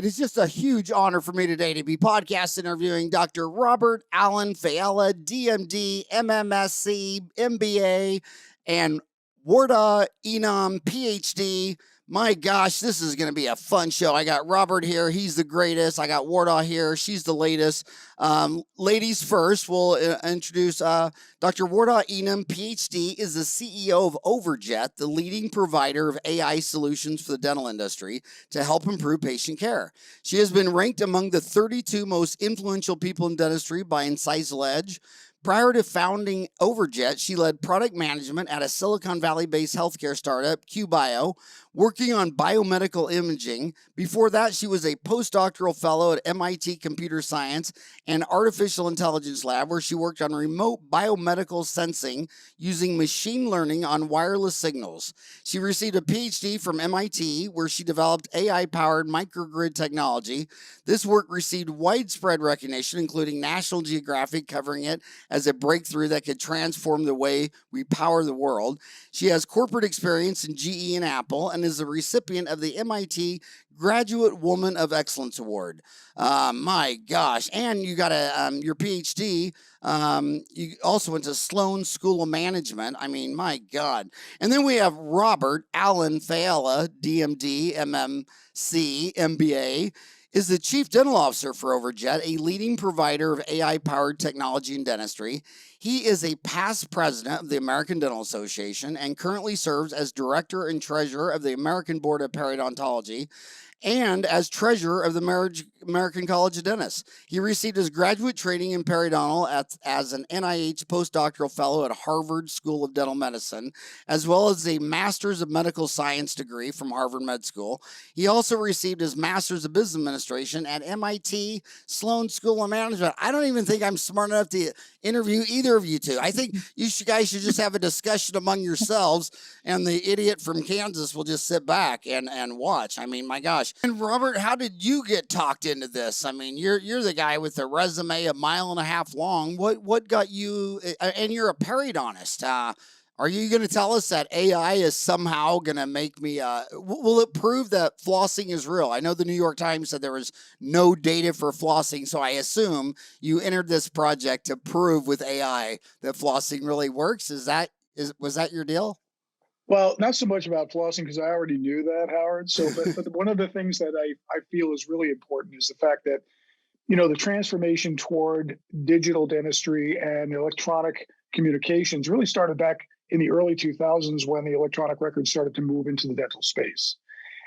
It is just a huge honor for me today to be podcast interviewing Dr. Robert Allen Faiella, DMD, M.M.Sc, MBA, and Wardah Inam, PhD. My gosh, this is going to be a fun show. I got Robert here. He's the greatest. I got Wardah here. She's the latest. Ladies first, we'll introduce Dr. Wardah Inam, PhD, is the CEO of Overjet, the leading provider of AI solutions for the dental industry to help improve patient care. She has been ranked among the 32 most influential people in dentistry by Incisal Edge. Prior to founding Overjet, she led product management at a Silicon Valley-based healthcare startup, QBio, working on biomedical imaging. Before that, she was a postdoctoral fellow at MIT Computer Science and Artificial Intelligence Lab, where she worked on remote biomedical sensing using machine learning on wireless signals. She received a PhD from MIT, where she developed AI-powered microgrid technology. This work received widespread recognition, including National Geographic covering it as a breakthrough that could transform the way we power the world. She has corporate experience in GE and Apple and is a recipient of the MIT Graduate Woman of Excellence Award. My gosh. And you got your PhD. You also went to Sloan School of Management. I mean, my God. And then we have Robert Allen Faiella, DMD, M.M.Sc, MBA, is the Chief Dental Officer for Overjet, a leading provider of AI-powered technology in dentistry. He is a past president of the American Dental Association and currently serves as Director and Treasurer of the American Board of Periodontology and as treasurer of the American College of Dentists. He received his graduate training in periodontal as an NIH Post-Doctoral Fellow at Harvard School of Dental Medicine, as well as a Master's of Medical Science degree from Harvard Med School. He also received his Master's of Business Administration at MIT Sloan School of Management. I don't even think I'm smart enough to interview either of you two. I think you guys should just have a discussion among yourselves, and the idiot from Kansas will just sit back and watch. I mean, my gosh. And Robert, how did you get talked into this? I mean, you're the guy with the resume a mile and a half long. What got you? And you're a periodontist. Are you going to tell us that AI is somehow going to make me? Will it prove that flossing is real? I know the New York Times said there was no data for flossing, so I assume you entered this project to prove with AI that flossing really works. Was that your deal? Well, not so much about flossing because I already knew that, Howard. So, but one of the things that I feel is really important is the fact that, the transformation toward digital dentistry and electronic communications really started back in the early 2000s when the electronic record started to move into the dental space.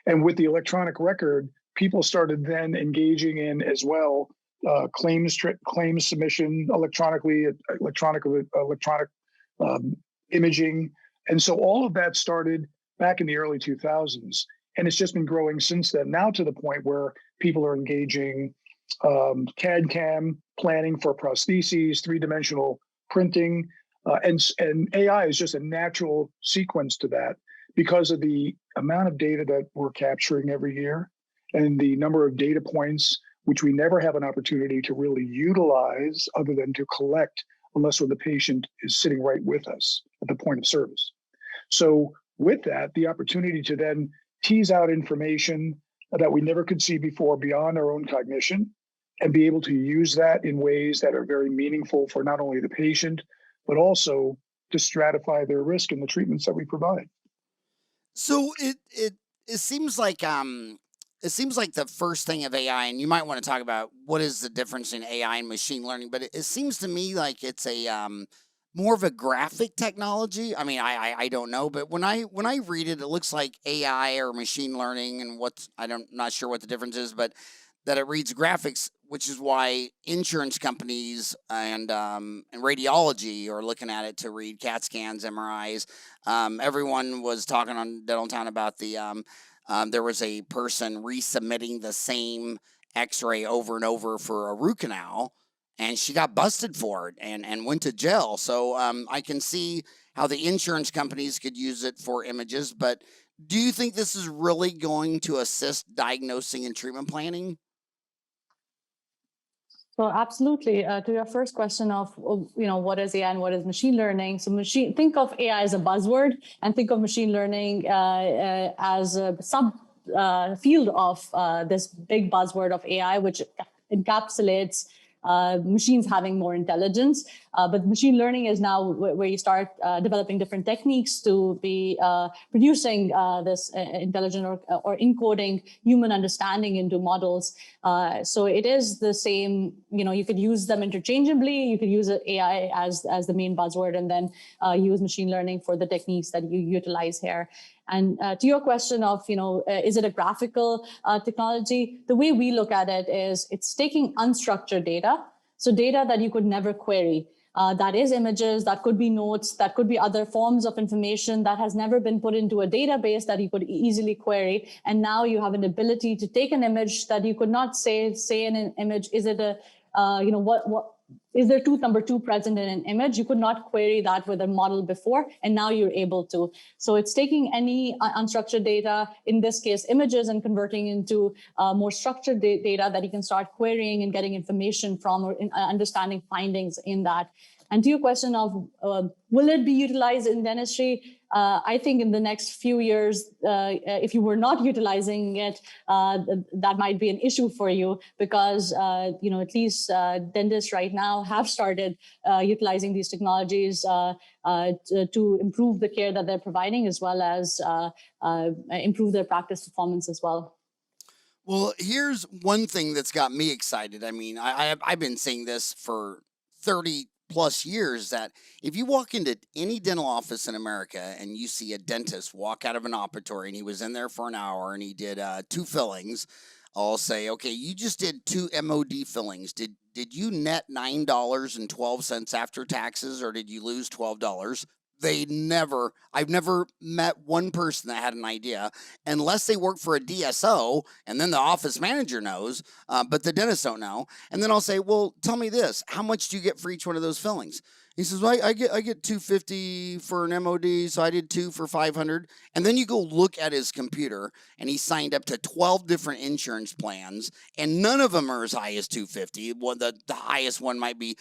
And with the electronic record, people started then engaging in as well claims submission electronically, electronic imaging. And so all of that started back in the early 2000s, and it's just been growing since then, now to the point where people are engaging CAD/CAM planning for prostheses, three-dimensional printing, and AI is just a natural sequence to that because of the amount of data that we're capturing every year and the number of data points, which we never have an opportunity to really utilize other than to collect unless when the patient is sitting right with us at the point of service. So with that, the opportunity to then tease out information that we never could see before beyond our own cognition and be able to use that in ways that are very meaningful for not only the patient, but also to stratify their risk in the treatments that we provide. So it seems like the first thing of AI, and you might want to talk about what is the difference in AI and machine learning, but it seems to me like it's a more of a graphic technology. I mean, I don't know, but when I read it, it looks like AI or machine learning, and not sure what the difference is, but that it reads graphics, which is why insurance companies and radiology are looking at it to read CAT scans, MRIs. Everyone was talking on Dental Town about there was a person resubmitting the same X-ray over and over for a root canal, and she got busted for it and went to jail. So I can see how the insurance companies could use it for images, but do you think this is really going to assist diagnosing and treatment planning? So absolutely. To your first question of, what is AI and what is machine learning? So think of AI as a buzzword and think of machine learning as a field of this big buzzword of AI, which encapsulates machines having more intelligence. But machine learning is now where you start developing different techniques to be producing this intelligent or encoding human understanding into models. So it is the same, you could use them interchangeably. You could use AI as the main buzzword, and then use machine learning for the techniques that you utilize here. And to your question of, is it a graphical technology? The way we look at it is it's taking unstructured data, so data that you could never query. That is images, that could be notes, that could be other forms of information that has never been put into a database that you could easily query. And now you have an ability to take an image that you could not say in an image, is it a, what is there number two present in an image? You could not query that with a model before, and now you're able to. So it's taking any unstructured data, in this case images, and converting into more structured data that you can start querying and getting information from, or understanding findings in that. And to your question of will it be utilized in dentistry? I think in the next few years, if you were not utilizing it, that might be an issue for you, because at least dentists right now have started utilizing these technologies to improve the care that they're providing, as well as improve their practice performance as well. Well, here's one thing that's got me excited. I mean, I've been saying this for 30 plus years, that if you walk into any dental office in America and you see a dentist walk out of an operatory and he was in there for an hour and he did 2 fillings, I'll say, okay, you just did 2 MOD fillings. Did you net $9.12 after taxes, or did you lose $12? I've never met one person that had an idea, unless they work for a DSO, and then the office manager knows, but the dentists don't know. And then I'll say, well, tell me this, how much do you get for each one of those fillings? He says, well, I get $250 for an MOD, so I did 2 for $500. And then you go look at his computer, and he signed up to 12 different insurance plans, and none of them are as high as $250. The highest one might be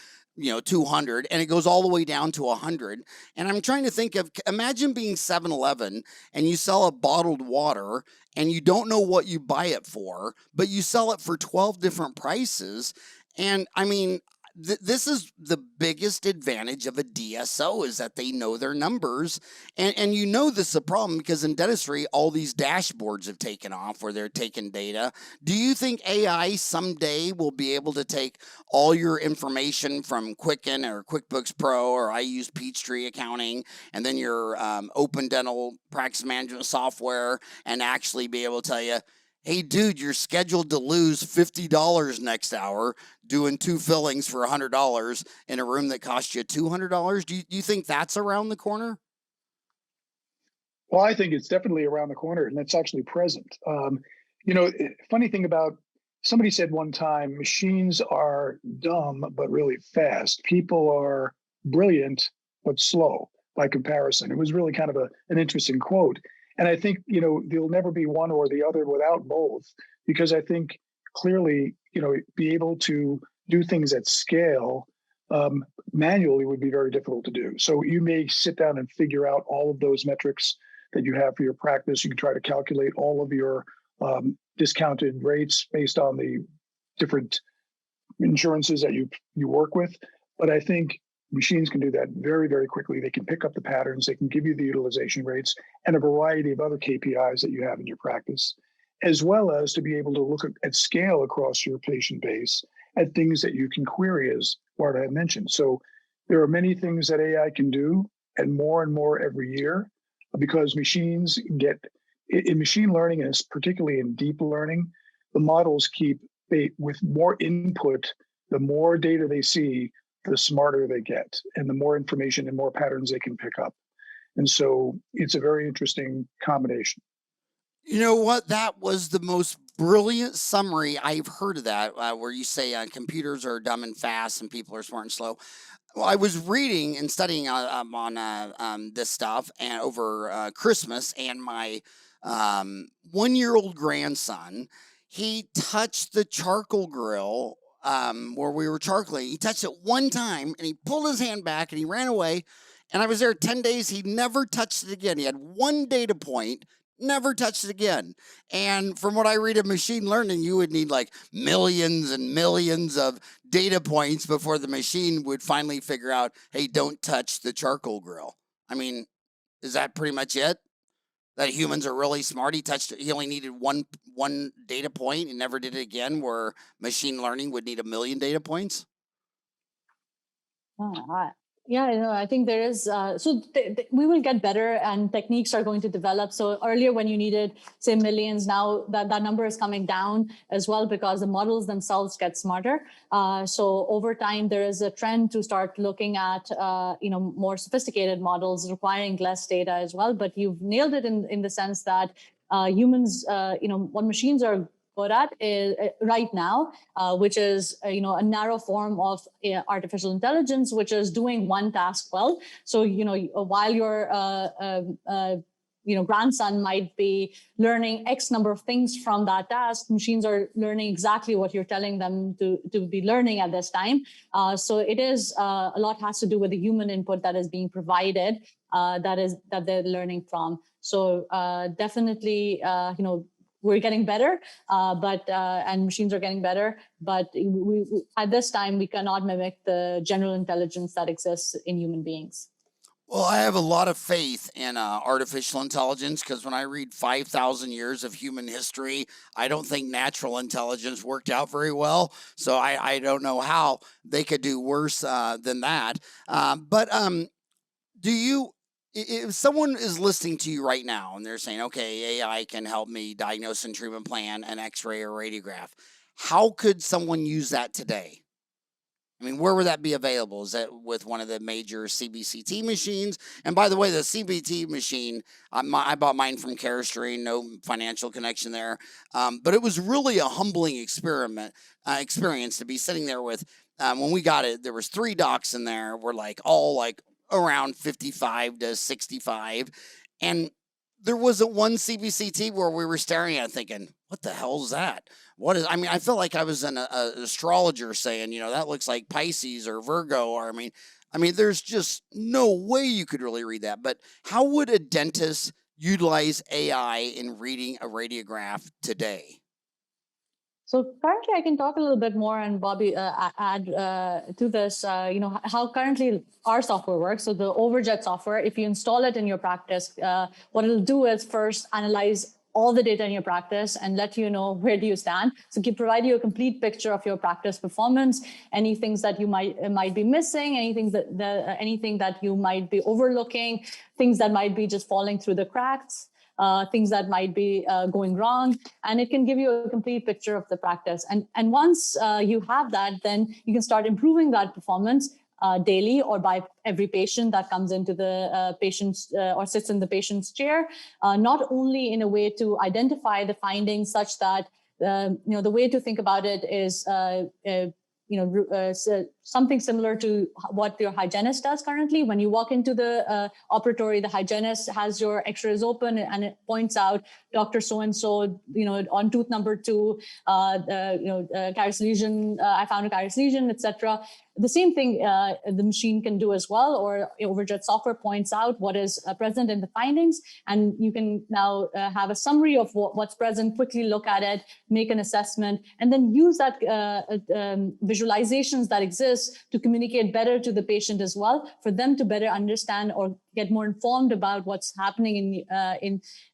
200, and it goes all the way down to 100. And I'm trying to think of, imagine being 7-Eleven and you sell a bottled water and you don't know what you buy it for, but you sell it for 12 different prices. And I mean, this is the biggest advantage of a DSO, is that they know their numbers. And this is a problem, because in dentistry, all these dashboards have taken off where they're taking data. Do you think AI someday will be able to take all your information from Quicken or QuickBooks Pro, or I use Peachtree Accounting, and then your Open Dental Practice Management software, and actually be able to tell you, hey, dude, you're scheduled to lose $50 next hour doing 2 fillings for $100 in a room that cost you $200? Do you think that's around the corner? Well, I think it's definitely around the corner, and it's actually present. Funny thing about, somebody said one time, machines are dumb but really fast. People are brilliant but slow by comparison. It was really kind of an interesting quote. And I think, there'll never be one or the other without both, because I think clearly, be able to do things at scale manually would be very difficult to do. So you may sit down and figure out all of those metrics that you have for your practice. You can try to calculate all of your discounted rates based on the different insurances that you work with. But I think machines can do that very, very quickly. They can pick up the patterns. They can give you the utilization rates and a variety of other KPIs that you have in your practice, as well as to be able to look at scale across your patient base at things that you can query, as Wardah had mentioned. So there are many things that AI can do, and more every year, because machines get, in machine learning, and particularly in deep learning, the models with more input, the more data they see, the smarter they get, and the more information and more patterns they can pick up. And so it's a very interesting combination. You know what? That was the most brilliant summary I've heard of that, where you say computers are dumb and fast and people are smart and slow. Well, I was reading and studying on this stuff and over Christmas, and my 1-year-old grandson, he touched the charcoal grill where we were charcoaling. He touched it one time and he pulled his hand back and he ran away. And I was there 10 days. He never touched it again. He had one data point, never touched it again. And from what I read of machine learning, you would need like millions and millions of data points before the machine would finally figure out, hey, don't touch the charcoal grill. I mean, is that pretty much it? That humans are really smart. He only needed one data point and never did it again, where machine learning would need a million data points. Yeah, I think there is. We will get better, and techniques are going to develop. So earlier, when you needed, say, millions, now that number is coming down as well, because the models themselves get smarter. So over time, there is a trend to start looking at more sophisticated models requiring less data as well. But you've nailed it in the sense that humans, what machines are good at is right now, which is a narrow form of artificial intelligence, which is doing one task well. So while your grandson might be learning X number of things from that task, machines are learning exactly what you're telling them to be learning at this time. So it is a lot has to do with the human input that is being provided, that they're learning from. So definitely, we're getting better, and machines are getting better, but we at this time, we cannot mimic the general intelligence that exists in human beings. Well, I have a lot of faith in artificial intelligence, because when I read 5,000 years of human history, I don't think natural intelligence worked out very well. So I don't know how they could do worse than that. But do you, if someone is listening to you right now and they're saying, okay, AI can help me diagnose and treatment plan an X-ray or radiograph, how could someone use that today? I mean, where would that be available? Is that with one of the major CBCT machines? And by the way, the CBT machine, I bought mine from Carestream, no financial connection there. But it was really a humbling experience to be sitting there with, when we got it, there was 3 docs in there. We're all around 55 to 65. And there wasn't one CBCT where we were staring at it thinking, what the hell's that? I felt like I was an astrologer saying, that looks like Pisces or Virgo, or I mean, there's just no way you could really read that. But how would a dentist utilize AI in reading a radiograph today? So currently, I can talk a little bit more, and Bobby add to this. How currently our software works. So the Overjet software, if you install it in your practice, what it'll do is first analyze all the data in your practice and let you know where do you stand. So it can provide you a complete picture of your practice performance, any things that you might be missing, anything that you might be overlooking, things that might be just falling through the cracks. Things that might be going wrong, and it can give you a complete picture of the practice. And once you have that, then you can start improving that performance daily or by every patient that comes into the patient's or sits in the patient's chair, not only in a way to identify the findings such that, the way to think about it is something similar to what your hygienist does currently. When you walk into the operatory, the hygienist has your x-rays open and it points out Dr. So-and-so, on tooth number 2, caries lesion, I found a caries lesion, etc. The same thing the machine can do as well, or Overjet software points out what is present in the findings, and you can now have a summary of what's present, quickly look at it, make an assessment, and then use that visualizations that exist to communicate better to the patient as well, for them to better understand or get more informed about what's happening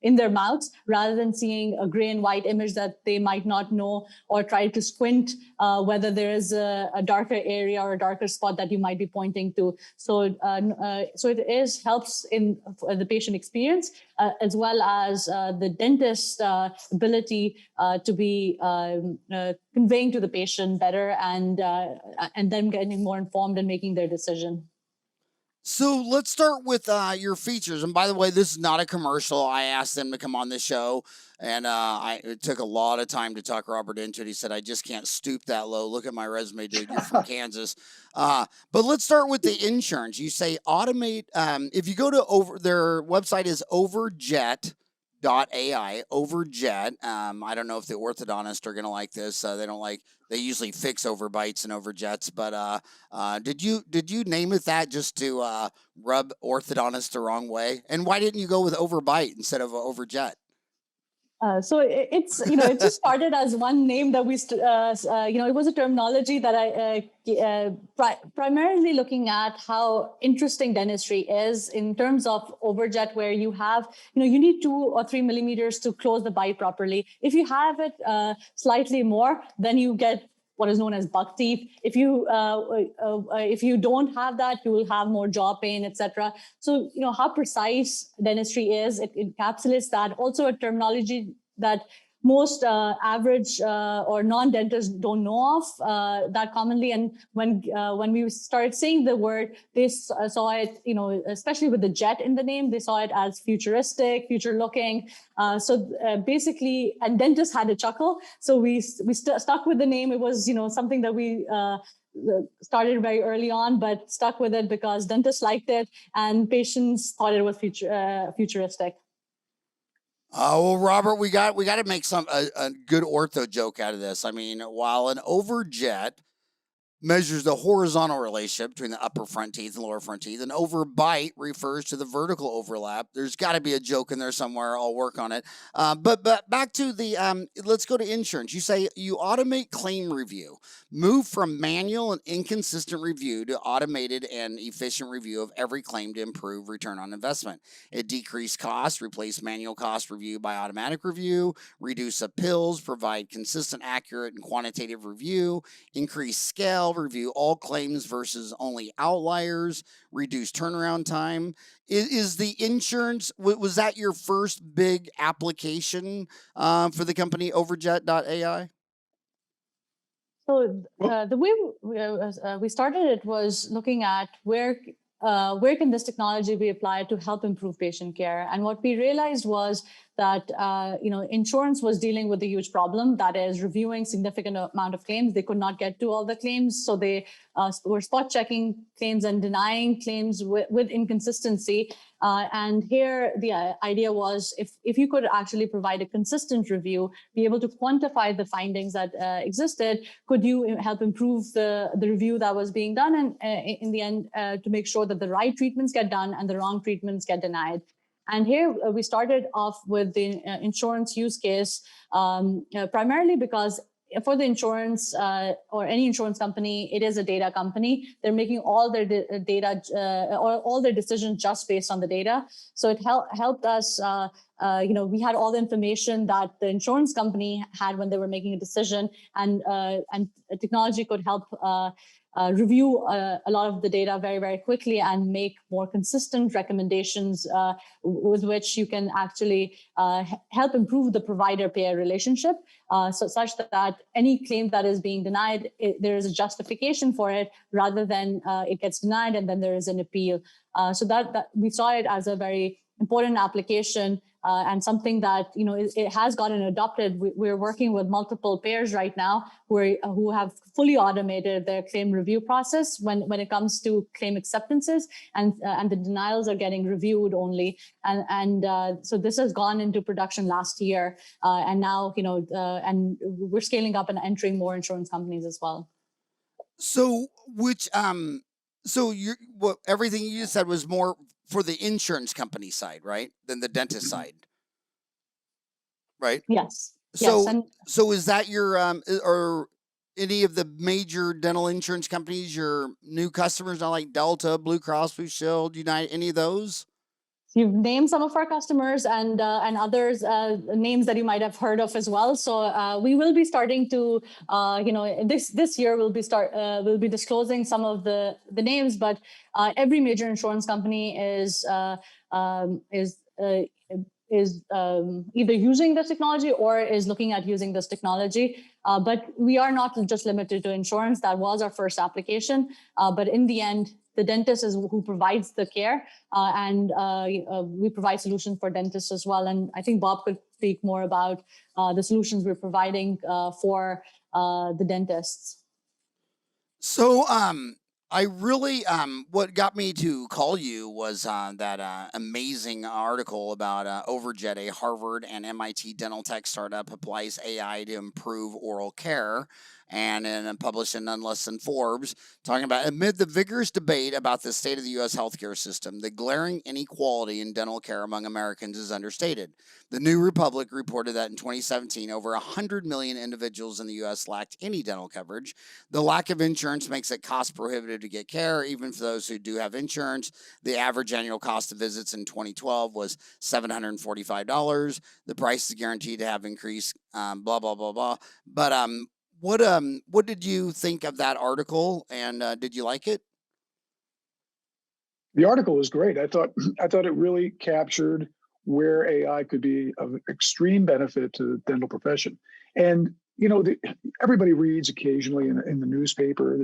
in their mouths, rather than seeing a gray and white image that they might not know, or try to squint whether there is a darker area or a darker spot that you might be pointing to. So it helps in the patient experience, as well as the dentist's ability to be conveying to the patient better, and them getting more informed and making their decision. So let's start with your features. And by the way, this is not a commercial. I asked them to come on the show, and it took a lot of time to talk Robert into it. He said, I just can't stoop that low. Look at my resume, dude. You're from Kansas. But let's start with the insurance. You say automate. If you go to their website is Overjet.ai, Overjet. I don't know if the orthodontists are going to like this. They usually fix overbites and overjets, but did you name it that just to rub orthodontists the wrong way? And why didn't you go with overbite instead of overjet? So it's, it just started as one name that it was a terminology that I primarily looking at how interesting dentistry is in terms of overjet, where you have, you need 2 or 3 millimeters to close the bite properly. If you have it slightly more, then you get what is known as buck teeth. If you don't have that, you will have more jaw pain, etc. So, how precise dentistry is, it encapsulates that. Also a terminology that most average or non-dentists don't know of that commonly. And when we started saying the word, they saw it, especially with the jet in the name, they saw it as futuristic, future-looking. Basically, and dentists had a chuckle. So we stuck with the name. It was, something that we started very early on, but stuck with it because dentists liked it and patients thought it was futuristic. Well, Robert, we got to make a good ortho joke out of this. I mean, while an overjet measures the horizontal relationship between the upper front teeth and lower front teeth, an overbite refers to the vertical overlap. There's got to be a joke in there somewhere. I'll work on it. But back to the let's go to insurance. You say you automate claim review, move from manual and inconsistent review to automated and efficient review of every claim to improve return on investment. It decreased costs, replace manual cost review by automatic review, reduce appeals, provide consistent, accurate, and quantitative review, increase scale, review all claims versus only outliers, reduce turnaround time. Is the insurance, was that your first big application for the company Overjet.ai? So the way we started it was looking at where can this technology be applied to help improve patient care. And what we realized was that insurance was dealing with a huge problem, that is reviewing significant amount of claims. They could not get to all the claims, so they were spot checking claims and denying claims with inconsistency. And here the idea was, if you could actually provide a consistent review, be able to quantify the findings that existed, could you help improve the review that was being done, and in the end to make sure that the right treatments get done and the wrong treatments get denied. And here we started off with the insurance use case, primarily because for the insurance or any insurance company, it is a data company. They're making all their data or all their decisions just based on the data. So it helped us. We had all the information that the insurance company had when they were making a decision, and technology could help review a lot of the data very, very quickly and make more consistent recommendations with which you can actually help improve the provider-payer relationship, such that any claim that is being denied, there is a justification for it, rather than it gets denied and then there is an appeal. So that we saw it as a very important application and something that it has gotten adopted. We're working with multiple payers right now who have fully automated their claim review process when it comes to claim acceptances, and the denials are getting reviewed only. And so this has gone into production last year, and now and we're scaling up and entering more insurance companies as well. So everything you just said was more for the insurance company side, right, than the dentist side, right? Yes. So, yes. so is that your or any of the major dental insurance companies your new customers, not like Delta, Blue Cross Blue Shield, United, any of those? You've named some of our customers and others, names that you might have heard of as well. So we will be starting to, this year we'll be disclosing some of the names. But every major insurance company is either using this technology or is looking at using this technology. But we are not just limited to insurance. That was our first application. But in the end, the dentist is who provides the care, and we provide solutions for dentists as well. And I think Bob could speak more about the solutions we're providing for the dentists. So I really what got me to call you was that amazing article about Overjet, a Harvard and MIT dental tech startup applies AI to improve oral care. and published in none less than Forbes, talking about amid the vigorous debate about the state of the U.S. healthcare system, the glaring inequality in dental care among Americans is understated. The New Republic reported that in 2017, over 100 million individuals in the U.S. lacked any dental coverage. The lack of insurance makes it cost prohibitive to get care, even for those who do have insurance. The average annual cost of visits in 2012 was $745. The price is guaranteed to have increased, blah, blah, blah, blah. But what did you think of that article, and did you like it? The article was great. I thought it really captured where AI could be of extreme benefit to the dental profession. And everybody reads occasionally in the newspaper,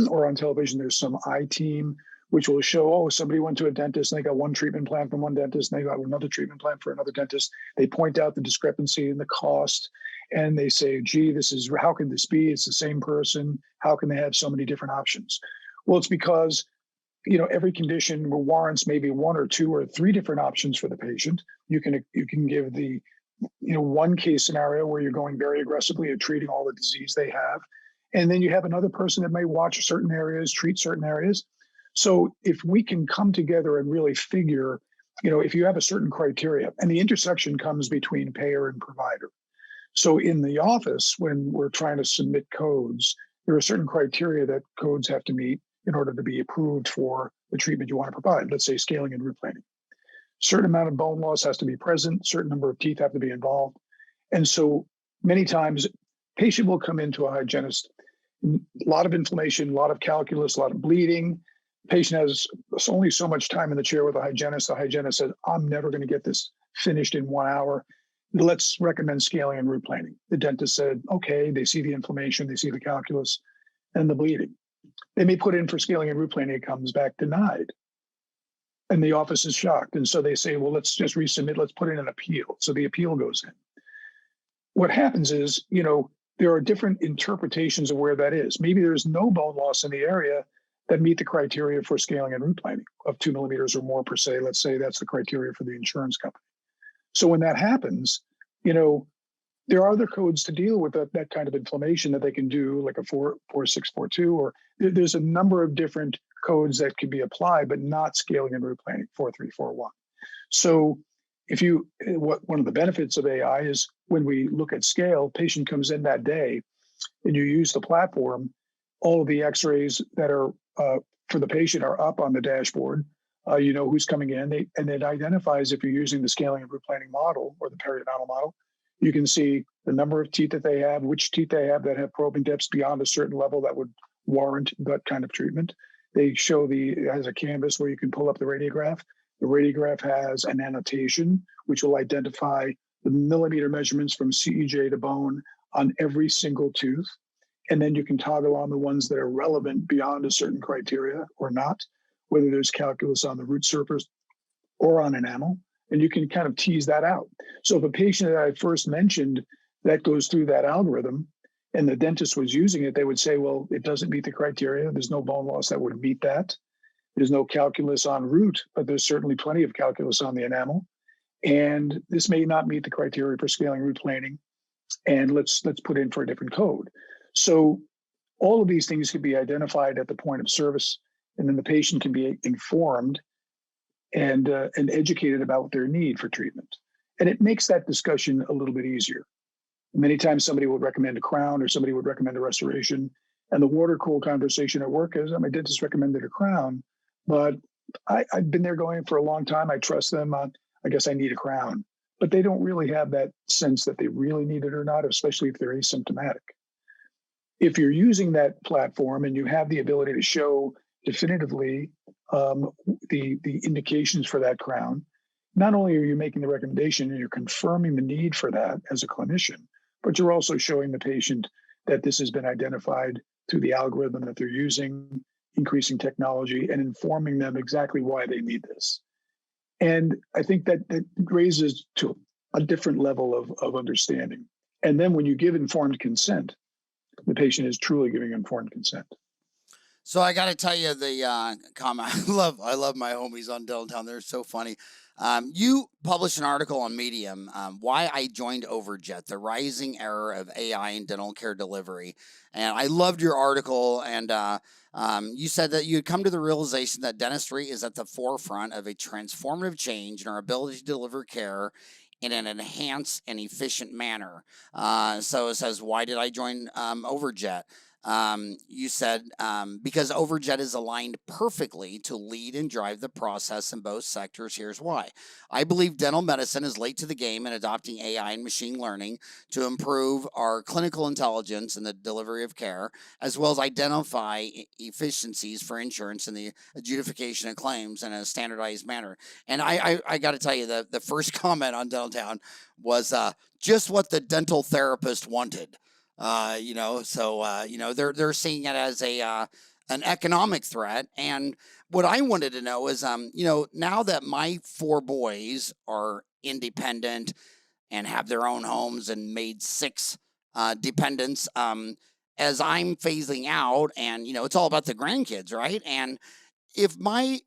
or on television, there's some I-team which will show, oh, somebody went to a dentist and they got one treatment plan from one dentist and they got another treatment plan for another dentist. They point out the discrepancy in the cost and they say, gee, how can this be? It's the same person. How can they have so many different options? Well, it's because every condition warrants maybe one or two or three different options for the patient. You can give the one case scenario where you're going very aggressively at treating all the disease they have, and then you have another person that may watch certain areas, treat certain areas. So if we can come together and really figure, if you have a certain criteria, and the intersection comes between payer and provider. So in the office, when we're trying to submit codes, there are certain criteria that codes have to meet in order to be approved for the treatment you want to provide. Let's say scaling and root planing. Certain amount of bone loss has to be present, certain number of teeth have to be involved. And so many times, patient will come into a hygienist, a lot of inflammation, a lot of calculus, a lot of bleeding. Patient has only so much time in the chair with a hygienist. The hygienist said, I'm never going to get this finished in 1 hour. Let's recommend scaling and root planing. The dentist said, okay, they see the inflammation, they see the calculus and the bleeding. They may put in for scaling and root planing, it comes back denied. And the office is shocked. And so they say, well, let's just resubmit, let's put in an appeal. So the appeal goes in. What happens is, there are different interpretations of where that is. Maybe there's no bone loss in the area that meet the criteria for scaling and root planing of 2 millimeters or more per se. Let's say that's the criteria for the insurance company. So when that happens, there are other codes to deal with that kind of inflammation that they can do, like a 4642, or there's a number of different codes that can be applied, but not scaling and root planing, 4341. So one of the benefits of AI is when we look at scale, patient comes in that day and you use the platform, all of the x-rays that are for the patient are up on the dashboard. You know who's coming in, and it identifies if you're using the scaling and root planing model or the periodontal model. You can see the number of teeth that they have, which teeth they have that have probing depths beyond a certain level that would warrant that kind of treatment. They show it has a canvas where you can pull up the radiograph. The radiograph has an annotation, which will identify the millimeter measurements from CEJ to bone on every single tooth. And then you can toggle on the ones that are relevant beyond a certain criteria or not, whether there's calculus on the root surface or on enamel, and you can kind of tease that out. So if a patient that I first mentioned that goes through that algorithm and the dentist was using it, they would say, well, it doesn't meet the criteria. There's no bone loss that would meet that. There's no calculus on root, but there's certainly plenty of calculus on the enamel. And this may not meet the criteria for scaling root planing. And let's put in for a different code. So all of these things could be identified at the point of service, and then the patient can be informed and educated about their need for treatment. And it makes that discussion a little bit easier. Many times somebody would recommend a crown or somebody would recommend a restoration. And the water cool conversation at work is, my dentist recommended a crown, but I've been there going for a long time. I trust them. I guess I need a crown. But they don't really have that sense that they really need it or not, especially if they're asymptomatic. If you're using that platform and you have the ability to show definitively the indications for that crown, not only are you making the recommendation and you're confirming the need for that as a clinician, but you're also showing the patient that this has been identified through the algorithm that they're using, increasing technology, and informing them exactly why they need this. And I think that raises to a different level of understanding. And then when you give informed consent, the patient is truly giving informed consent. So I got to tell you the comment. I love my homies on Dental Town. They're so funny. You published an article on Medium, Why I Joined Overjet, The Rising Era of AI in Dental Care Delivery. And I loved your article. And you said that you had come to the realization that dentistry is at the forefront of a transformative change in our ability to deliver care in an enhanced and efficient manner. So it says, why did I join Overjet? You said, because Overjet is aligned perfectly to lead and drive the process in both sectors. Here's why. I believe dental medicine is late to the game in adopting AI and machine learning to improve our clinical intelligence in the delivery of care, as well as identify efficiencies for insurance in the adjudication of claims in a standardized manner. And I got to tell you, the first comment on Dental Town was just what the dental therapist wanted. They're seeing it as an economic threat. And what I wanted to know is, now that my 4 boys are independent and have their own homes and made 6 dependents, as I'm phasing out, and it's all about the grandkids, right? And if my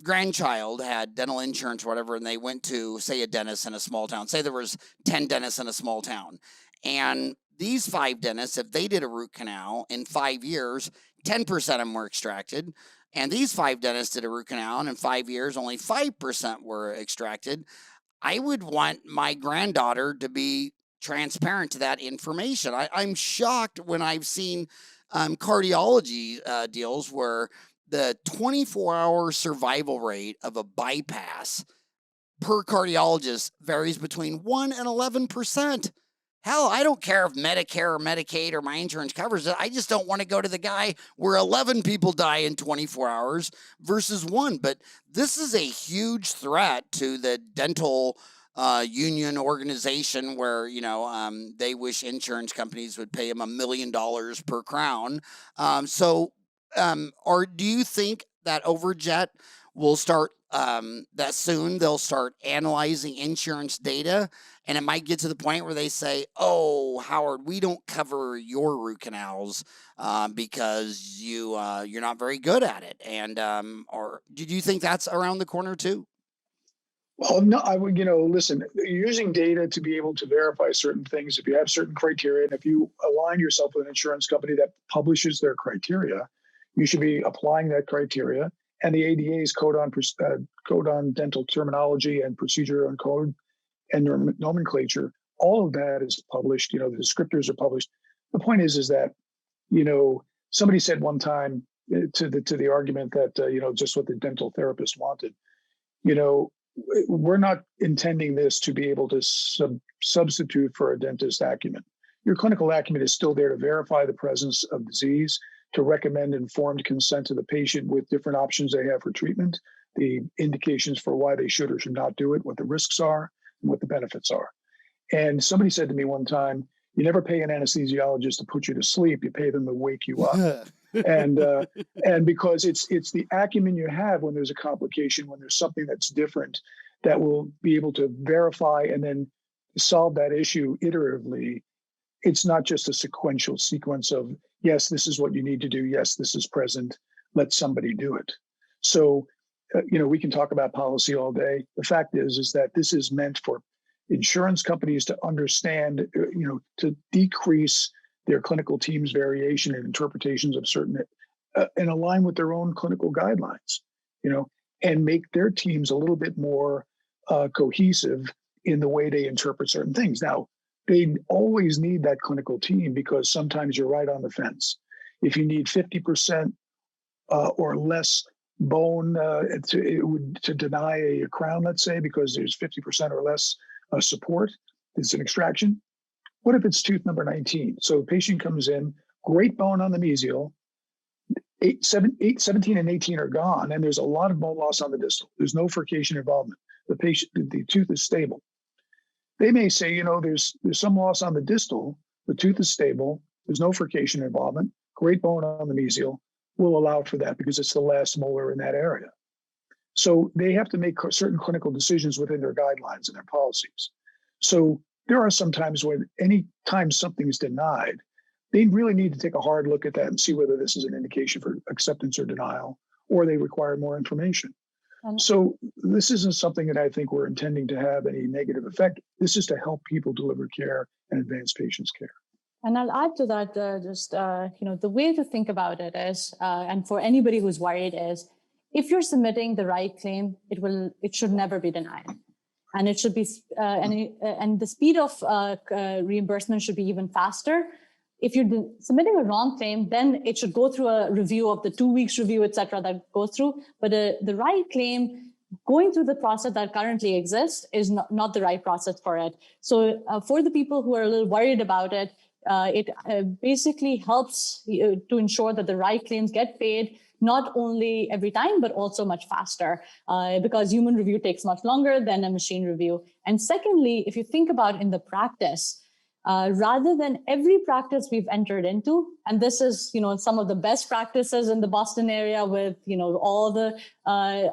grandchild had dental insurance or whatever, and they went to, say, a dentist in a small town, say there was 10 dentists in a small town, and these 5 dentists, if they did a root canal in 5 years, 10% of them were extracted, and these 5 dentists did a root canal, and in 5 years, only 5% were extracted. I would want my granddaughter to be transparent to that information. I'm shocked when I've seen cardiology deals where the 24-hour survival rate of a bypass per cardiologist varies between 1 and 11%. Hell, I don't care if Medicare or Medicaid or my insurance covers it. I just don't want to go to the guy where 11 people die in 24 hours versus 1. But this is a huge threat to the dental union organization where, they wish insurance companies would pay them $1 million per crown. Or do you think that Overjet will start that soon they'll start analyzing insurance data, and it might get to the point where they say, "Oh, Howard, we don't cover your root canals because you're not very good at it." And or did you think that's around the corner too? Well, no, I would, listen, using data to be able to verify certain things, if you have certain criteria, and if you align yourself with an insurance company that publishes their criteria, you should be applying that criteria. And the ADA's code on dental terminology and procedure on code and nomenclature, all of that is published. The descriptors are published. The point is that, somebody said one time to the argument that, just what the dental therapist wanted, we're not intending this to be able to substitute for a dentist acumen. Your clinical acumen is still there to verify the presence of disease, to recommend informed consent to the patient with different options they have for treatment, the indications for why they should or should not do it, what the risks are, and what the benefits are. And somebody said to me one time, you never pay an anesthesiologist to put you to sleep, you pay them to wake you up. And because it's the acumen you have when there's a complication, when there's something that's different, that will be able to verify and then solve that issue iteratively. It's not just a sequential sequence of, yes, this is what you need to do. Yes, this is present. Let somebody do it. So, we can talk about policy all day. The fact is that this is meant for insurance companies to understand, to decrease their clinical team's variation and interpretations of certain, and align with their own clinical guidelines, and make their teams a little bit more cohesive in the way they interpret certain things. Now, they always need that clinical team because sometimes you're right on the fence. If you need 50% or less bone to deny a crown, let's say, because there's 50% or less support, it's an extraction. What if it's tooth number 19? So the patient comes in, great bone on the mesial, 17 and 18 are gone, and there's a lot of bone loss on the distal. There's no furcation involvement. The tooth is stable. They may say, there's some loss on the distal, the tooth is stable, there's no furcation involvement, great bone on the mesial, will allow for that because it's the last molar in that area. So they have to make certain clinical decisions within their guidelines and their policies. So there are some times when any time something is denied, they really need to take a hard look at that and see whether this is an indication for acceptance or denial, or they require more information. So this isn't something that I think we're intending to have any negative effect. This is to help people deliver care and advance patients' care. And I'll add to that, the way to think about it is, and for anybody who's worried is, if you're submitting the right claim, it should never be denied. And it should be, and the speed of reimbursement should be even faster. If you're submitting a wrong claim, then it should go through a review of the 2 weeks review, et cetera, that goes through. But the right claim, going through the process that currently exists is not the right process for it. So for the people who are a little worried about it, it basically helps to ensure that the right claims get paid, not only every time, but also much faster, because human review takes much longer than a machine review. And secondly, if you think about in the practice, rather than every practice we've entered into, and this is, some of the best practices in the Boston area with, all the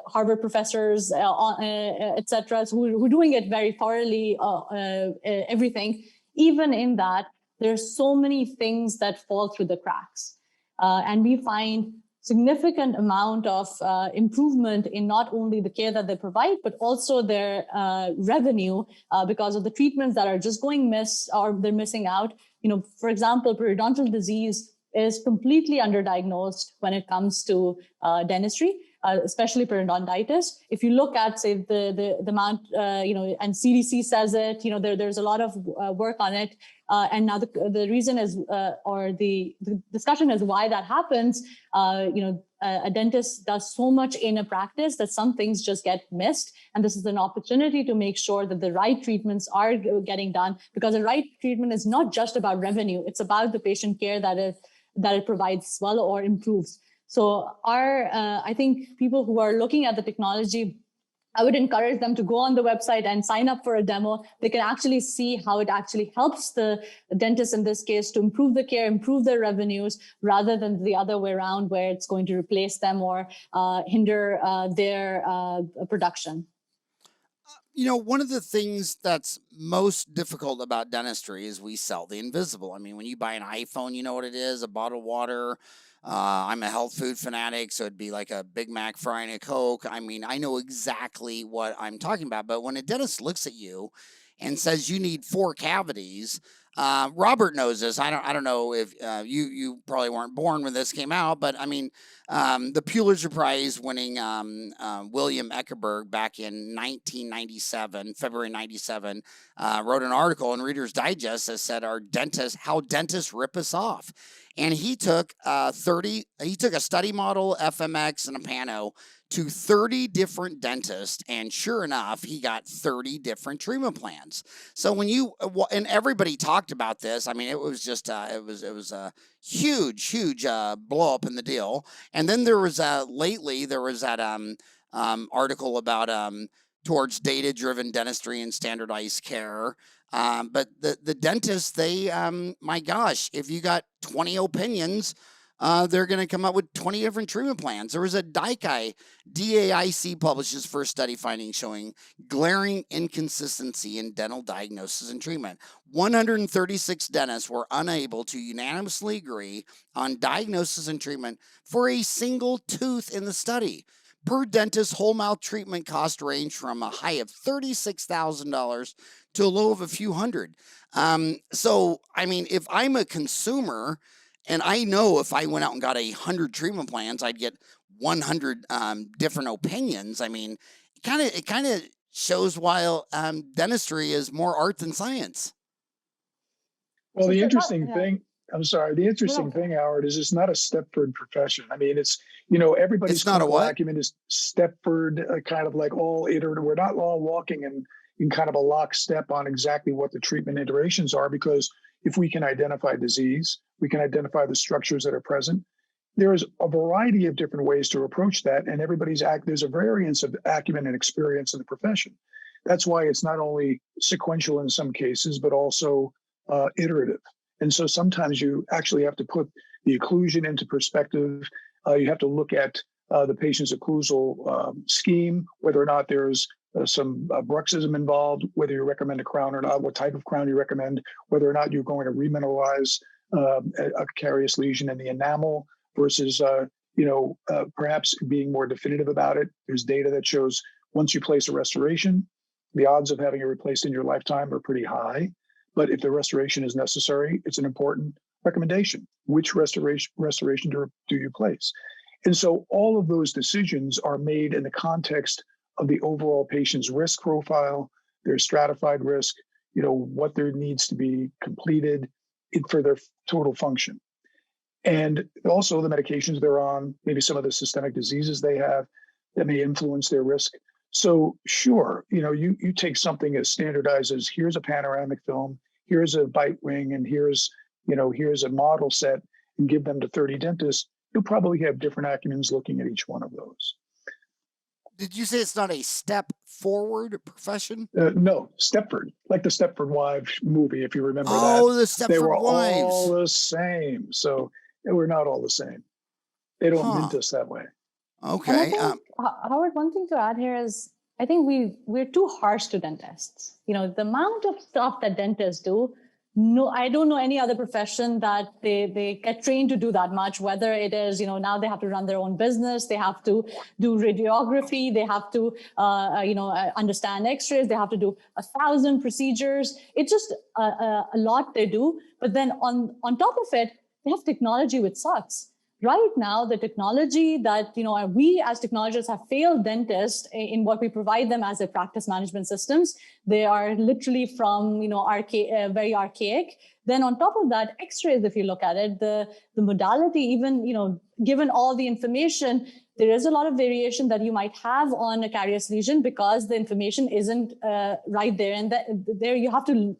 Harvard professors, et cetera, who are doing it very thoroughly, everything. Even in that, there's so many things that fall through the cracks. And we find significant amount of improvement in not only the care that they provide, but also their revenue because of the treatments that are just going miss or they're missing out. For example, periodontal disease is completely underdiagnosed when it comes to dentistry, especially periodontitis. If you look at, say, the amount, and CDC says it, there's a lot of work on it. And now the reason is, or the discussion is why that happens. A dentist does so much in a practice that some things just get missed. And this is an opportunity to make sure that the right treatments are getting done, because the right treatment is not just about revenue. It's about the patient care that it provides well or improves. So I think people who are looking at the technology, I would encourage them to go on the website and sign up for a demo. They can actually see how it actually helps the dentist in this case to improve the care, improve their revenues, rather than the other way around where it's going to replace them or hinder their production. One of the things that's most difficult about dentistry is we sell the invisible. I mean, when you buy an iPhone, you know what it is, a bottle of water. I'm a health food fanatic, so it'd be like a Big Mac fry and a Coke. I mean, I know exactly what I'm talking about. But when a dentist looks at you and says you need 4 cavities, Robert knows this. I don't know if you probably weren't born when this came out, but I mean, the Pulitzer Prize winning William Eckerberg back in 1997, February 97, wrote an article in Reader's Digest that said how dentists rip us off. And he took a study model, FMX, and a Pano to 30 different dentists, and sure enough, he got 30 different treatment plans. So when and everybody talked about this, I mean, it was just it was a huge blow up in the deal. And then there was lately there was that article about towards data-driven dentistry and standardized care. But the dentists, they my gosh, if you got 20 opinions, they're going to come up with 20 different treatment plans. There was a DAIC published its first study finding showing glaring inconsistency in dental diagnosis and treatment. 136 dentists were unable to unanimously agree on diagnosis and treatment for a single tooth in the study. Per dentist, whole mouth treatment cost ranged from a high of $36,000 to a low of a few hundred. So, I mean, if I'm a consumer, and I know if I went out and got 100 treatment plans, I'd get 100 different opinions. I mean, it kind of shows why dentistry is more art than science. Well, the interesting thing, Howard, is it's not a Stepford profession. I mean, it's, everybody's clinical acumen is Stepford, kind of like all iterative. We're not all walking in kind of a lockstep on exactly what the treatment iterations are, because if we can identify disease, we can identify the structures that are present. There's a variety of different ways to approach that, and there's a variance of acumen and experience in the profession. That's why it's not only sequential in some cases, but also iterative. And so sometimes you actually have to put the occlusion into perspective. You have to look at the patient's occlusal scheme, whether or not there's some bruxism involved, whether you recommend a crown or not, what type of crown you recommend, whether or not you're going to remineralize a carious lesion in the enamel versus perhaps being more definitive about it. There's data that shows once you place a restoration, the odds of having it replaced in your lifetime are pretty high. But if the restoration is necessary, it's an important recommendation. Which restoration do you place? And so all of those decisions are made in the context of the overall patient's risk profile, their stratified risk, what there needs to be completed for their total function. And also the medications they're on, maybe some of the systemic diseases they have that may influence their risk. So sure, you take something as standardized as here's a panoramic film, here's a bite wing, and here's a model set, and give them to 30 dentists, you'll probably have different acumens looking at each one of those. Did you say it's not a step forward profession? No, Stepford, like the Stepford Wives movie, if you remember that. Oh, the Stepford They were Wives. all the same. So they were not all the same. They don't mint us that way. Okay. Howard, one thing to add here is I think we're too harsh to dentists. The amount of stuff that dentists do, no, I don't know any other profession that they get trained to do that much, whether it is, now they have to run their own business, they have to do radiography, they have to, understand x-rays, they have to do 1,000 procedures. It's just a lot they do. But then on top of it, they have technology which sucks. Right now, the technology that, we as technologists have failed dentists in what we provide them as their practice management systems. They are literally from, very archaic. Then on top of that, x-rays, if you look at it, the modality, even, given all the information, there is a lot of variation that you might have on a carious lesion because the information isn't right there. And there you have to,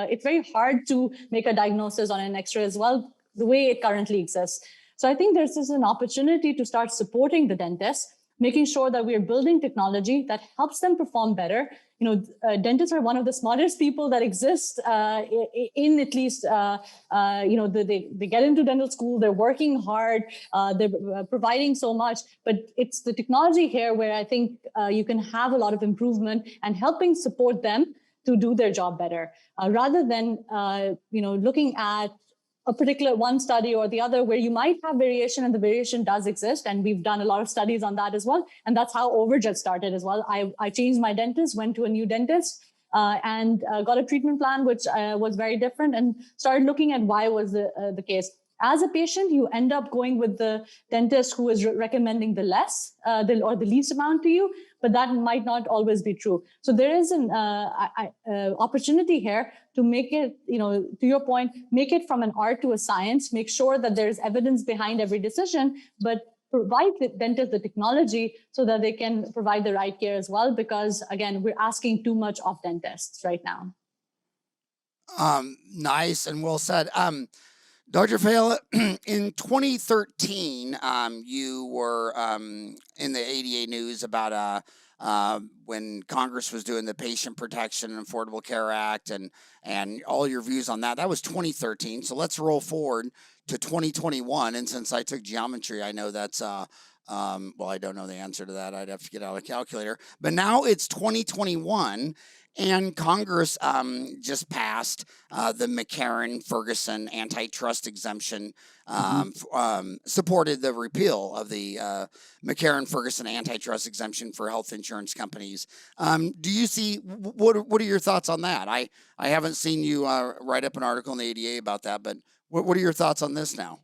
it's very hard to make a diagnosis on an x-ray as well, the way it currently exists. So I think there's an opportunity to start supporting the dentists, making sure that we're building technology that helps them perform better. Dentists are one of the smartest people that exist in at least, they get into dental school, they're working hard, they're providing so much, but it's the technology here where I think you can have a lot of improvement and helping support them to do their job better, rather than, looking at a particular one study or the other where you might have variation, and the variation does exist. And we've done a lot of studies on that as well. And that's how Overjet started as well. I changed my dentist, went to a new dentist, and got a treatment plan, which was very different, and started looking at why was the case. As a patient, you end up going with the dentist who is recommending the less or the least amount to you, but that might not always be true. So there is an opportunity here to make it, to your point, make it from an art to a science, make sure that there's evidence behind every decision, but provide the dentist the technology so that they can provide the right care as well. Because again, we're asking too much of dentists right now. Nice and well said. Dr. Faiella, in 2013, you were in the ADA news about when Congress was doing the Patient Protection and Affordable Care Act and all your views on that. That was 2013. So let's roll forward to 2021. And since I took geometry, I know that's, well, I don't know the answer to that. I'd have to get out a calculator. But now it's 2021. And Congress just passed the McCarran-Ferguson antitrust exemption, supported the repeal of the McCarran-Ferguson antitrust exemption for health insurance companies. Do you see, what are your thoughts on that? I haven't seen you write up an article in the ADA about that, but what are your thoughts on this now?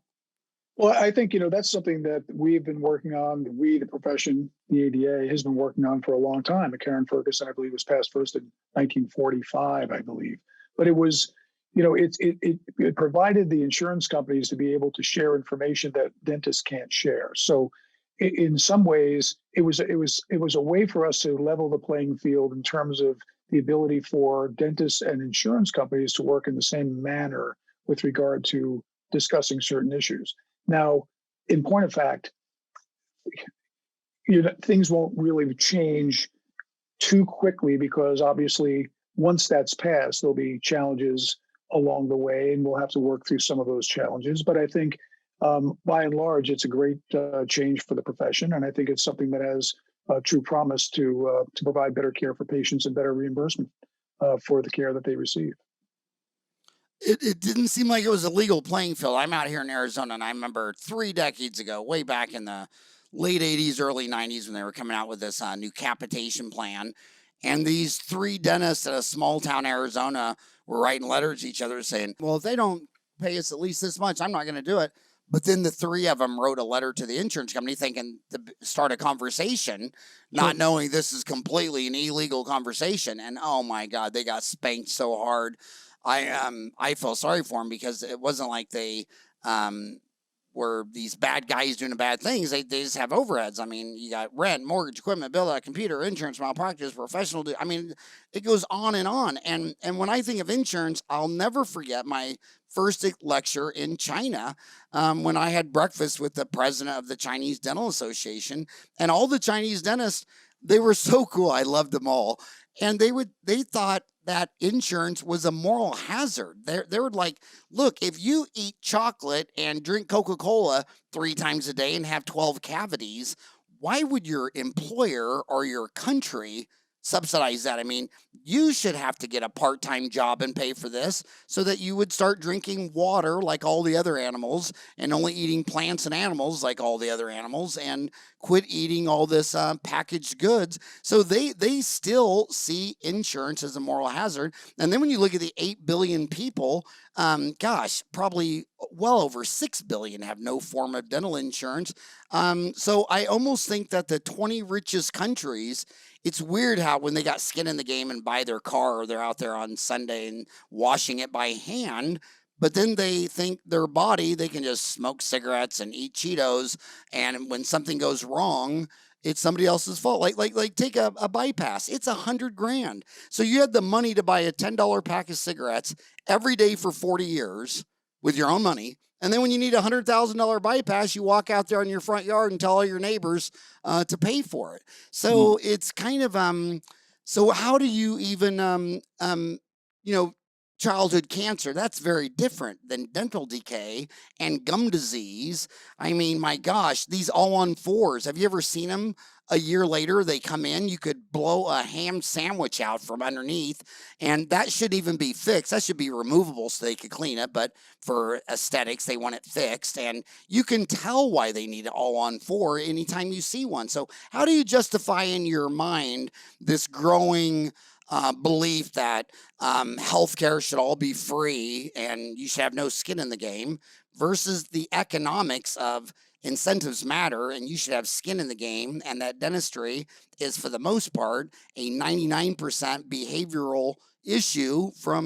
Well, I think, that's something that we've been working on. We, the profession, the ADA, has been working on for a long time. McCarran-Ferguson, I believe, was passed first in 1945, I believe. But it was, it provided the insurance companies to be able to share information that dentists can't share. So in some ways, it was a way for us to level the playing field in terms of the ability for dentists and insurance companies to work in the same manner with regard to discussing certain issues. Now, in point of fact, things won't really change too quickly because obviously once that's passed, there'll be challenges along the way and we'll have to work through some of those challenges. But I think by and large, it's a great change for the profession. And I think it's something that has true promise to provide better care for patients and better reimbursement for the care that they receive. It didn't seem like it was a legal playing field. I'm out here in Arizona, and I remember 3 decades ago, way back in the late 80s, early 90s, when they were coming out with this new capitation plan. And these 3 dentists at a small town Arizona were writing letters to each other saying, well, if they don't pay us at least this much, I'm not going to do it. But then the 3 of them wrote a letter to the insurance company thinking to start a conversation, not knowing this is completely an illegal conversation. And oh my God, they got spanked so hard. I felt sorry for them because it wasn't like they were these bad guys doing bad things. They just have overheads. I mean, you got rent, mortgage, equipment, bill, computer, insurance, malpractice, professional. I mean, it goes on and on. And when I think of insurance, I'll never forget my first lecture in China when I had breakfast with the president of the Chinese Dental Association, and all the Chinese dentists. They were so cool. I loved them all, and they thought that insurance was a moral hazard. They were like, look, if you eat chocolate and drink Coca-Cola 3 times a day and have 12 cavities, why would your employer or your country subsidize that? I mean, you should have to get a part-time job and pay for this so that you would start drinking water like all the other animals and only eating plants and animals like all the other animals and quit eating all this packaged goods. So they still see insurance as a moral hazard. And then when you look at the 8 billion people, gosh, probably well over 6 billion have no form of dental insurance. So I almost think that the 20 richest countries, it's weird how when they got skin in the game and buy their car, or they're out there on Sunday and washing it by hand, but then they think their body, they can just smoke cigarettes and eat Cheetos, and when something goes wrong, it's somebody else's fault. Like take a bypass. It's $100,000. So you had the money to buy a $10 pack of cigarettes every day for 40 years with your own money. And then when you need a $100,000 bypass, you walk out there in your front yard and tell all your neighbors to pay for it. So it's kind of so how do you even you know, childhood cancer? That's very different than dental decay and gum disease. I mean, my gosh, these all on 4s. Have you ever seen them? A year later, they come in, you could blow a ham sandwich out from underneath, and that shouldn't even be fixed. That should be removable so they could clean it, but for aesthetics, they want it fixed, and you can tell why they need it all on 4 anytime you see one. So how do you justify in your mind this growing belief that healthcare should all be free and you should have no skin in the game versus the economics of incentives matter and you should have skin in the game, and that dentistry is for the most part a 99% behavioral issue for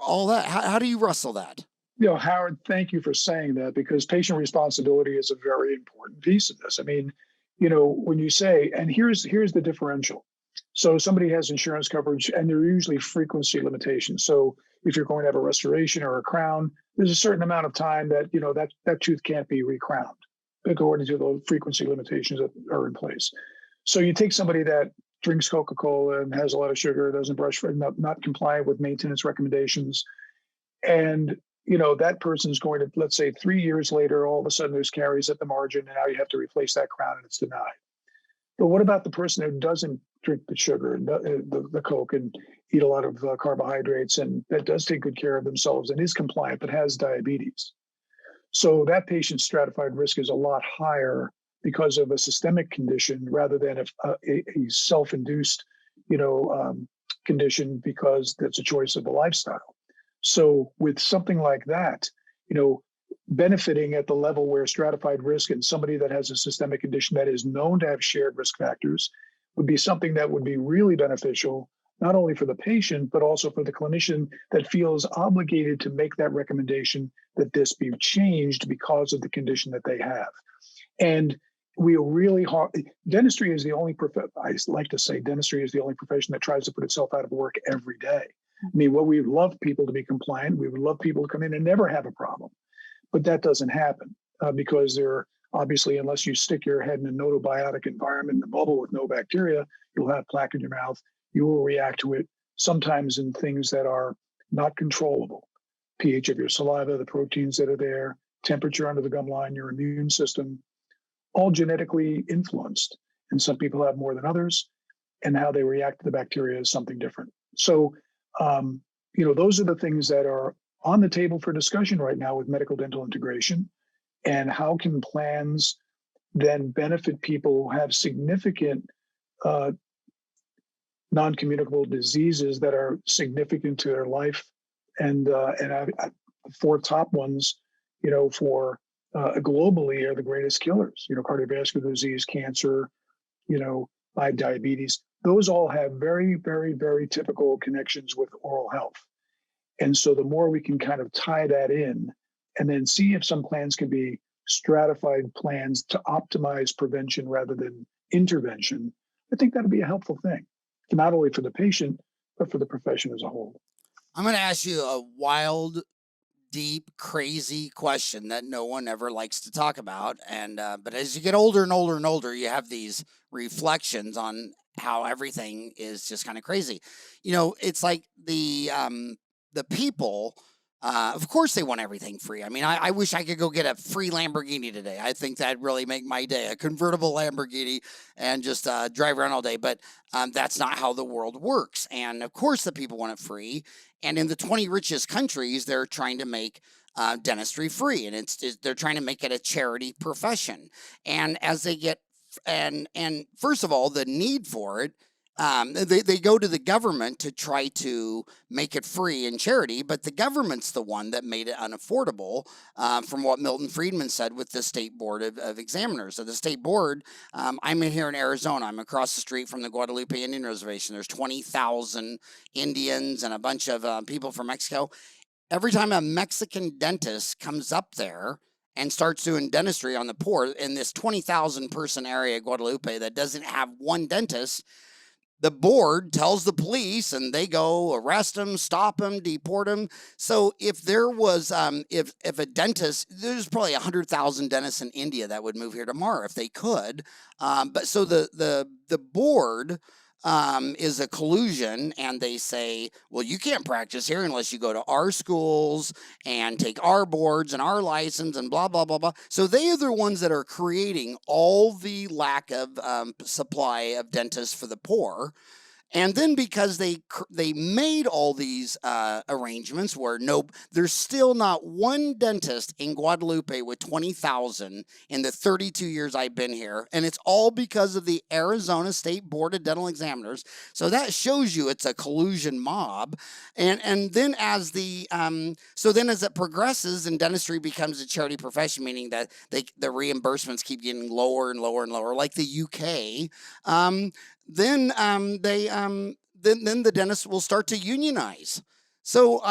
all that? How do you wrestle that? Howard, thank you for saying that, because patient responsibility is a very important piece of this. I mean, when you say, and here's the differential. So somebody has insurance coverage, and there are usually frequency limitations. So if you're going to have a restoration or a crown, there's a certain amount of time that that tooth can't be recrowned according to the frequency limitations that are in place. So you take somebody that drinks Coca-Cola and has a lot of sugar, doesn't brush, not compliant with maintenance recommendations, and that person's going to, let's say 3 years later, all of a sudden there's caries at the margin, and now you have to replace that crown and it's denied. But what about the person who doesn't drink the sugar and the Coke and eat a lot of carbohydrates, and that does take good care of themselves and is compliant but has diabetes? So that patient's stratified risk is a lot higher because of a systemic condition rather than a self-induced, condition, because that's a choice of the lifestyle. So with something like that, benefiting at the level where stratified risk and somebody that has a systemic condition that is known to have shared risk factors would be something that would be really beneficial, not only for the patient, but also for the clinician that feels obligated to make that recommendation that this be changed because of the condition that they have. And we are really hard. Dentistry is the only I like to say dentistry is the only profession that tries to put itself out of work every day. I mean, we would love people to be compliant. We would love people to come in and never have a problem. But that doesn't happen because they're obviously, unless you stick your head in a notobiotic environment in a bubble with no bacteria, you'll have plaque in your mouth. You will react to it sometimes in things that are not controllable. pH of your saliva, the proteins that are there, temperature under the gum line, your immune system, all genetically influenced. And some people have more than others, and how they react to the bacteria is something different. So, those are the things that are on the table for discussion right now with medical dental integration, and how can plans then benefit people who have significant non-communicable diseases that are significant to their life, and four top ones, for globally are the greatest killers. Cardiovascular disease, cancer, diabetes. Those all have very, very, very typical connections with oral health. And so the more we can kind of tie that in, and then see if some plans can be stratified plans to optimize prevention rather than intervention, I think that'd be a helpful thing, not only for the patient, but for the profession as a whole. I'm going to ask you a wild, deep, crazy question that no one ever likes to talk about. And but as you get older and older and older, you have these reflections on how everything is just kind of crazy. It's like the people. Of course, they want everything free. I mean, I wish I could go get a free Lamborghini today. I think that'd really make my day, a convertible Lamborghini, and just drive around all day. But that's not how the world works. And of course, the people want it free. And in the 20 richest countries, they're trying to make dentistry free, and they're trying to make it a charity profession. And as they get, and first of all, the need for it. They go to the government to try to make it free and charity, but the government's the one that made it unaffordable, from what Milton Friedman said with the State Board of Examiners. So the State Board, I'm in here in Arizona. I'm across the street from the Guadalupe Indian Reservation. There's 20,000 Indians and a bunch of people from Mexico. Every time a Mexican dentist comes up there and starts doing dentistry on the poor in this 20,000 person area, Guadalupe, that doesn't have one dentist, the board tells the police and they go arrest them, stop them, deport them. So if there was, if a dentist, there's probably 100,000 dentists in India that would move here tomorrow if they could. But so the board is a collusion, and they say, well, you can't practice here unless you go to our schools and take our boards and our license and blah, blah, blah, blah. So they are the ones that are creating all the lack of supply of dentists for the poor. And then because they made all these arrangements where there's still not one dentist in Guadalupe with 20,000 in the 32 years I've been here. And it's all because of the Arizona State Board of Dental Examiners. So that shows you it's a collusion mob. And then as as it progresses and dentistry becomes a charity profession, meaning that the reimbursements keep getting lower and lower and lower, like the UK, then the dentists will start to unionize. So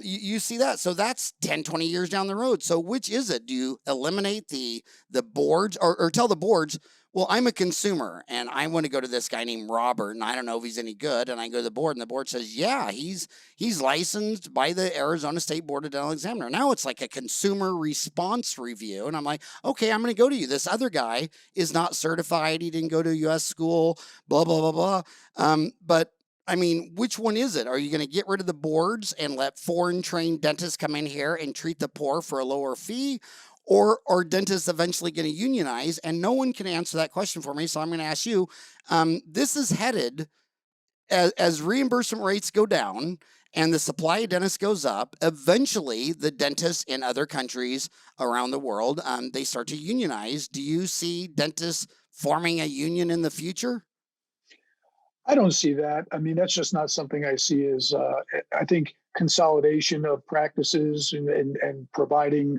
you see that. So that's 10, 20 years down the road. So which is it? Do you eliminate the boards or tell the boards, well, I'm a consumer and I want to go to this guy named Robert and I don't know if he's any good. And I go to the board and the board says, yeah, he's licensed by the Arizona State Board of Dental Examiner. Now it's like a consumer response review. And I'm like, okay, I'm going to go to you. This other guy is not certified. He didn't go to a U.S. school, blah, blah, blah, blah. But I mean, which one is it? Are you going to get rid of the boards and let foreign trained dentists come in here and treat the poor for a lower fee? Or are dentists eventually going to unionize? And no one can answer that question for me. So I'm going to ask you, this is headed as reimbursement rates go down and the supply of dentists goes up. Eventually, the dentists in other countries around the world, they start to unionize. Do you see dentists forming a union in the future? I don't see that. I mean, that's just not something I see as, I think consolidation of practices and providing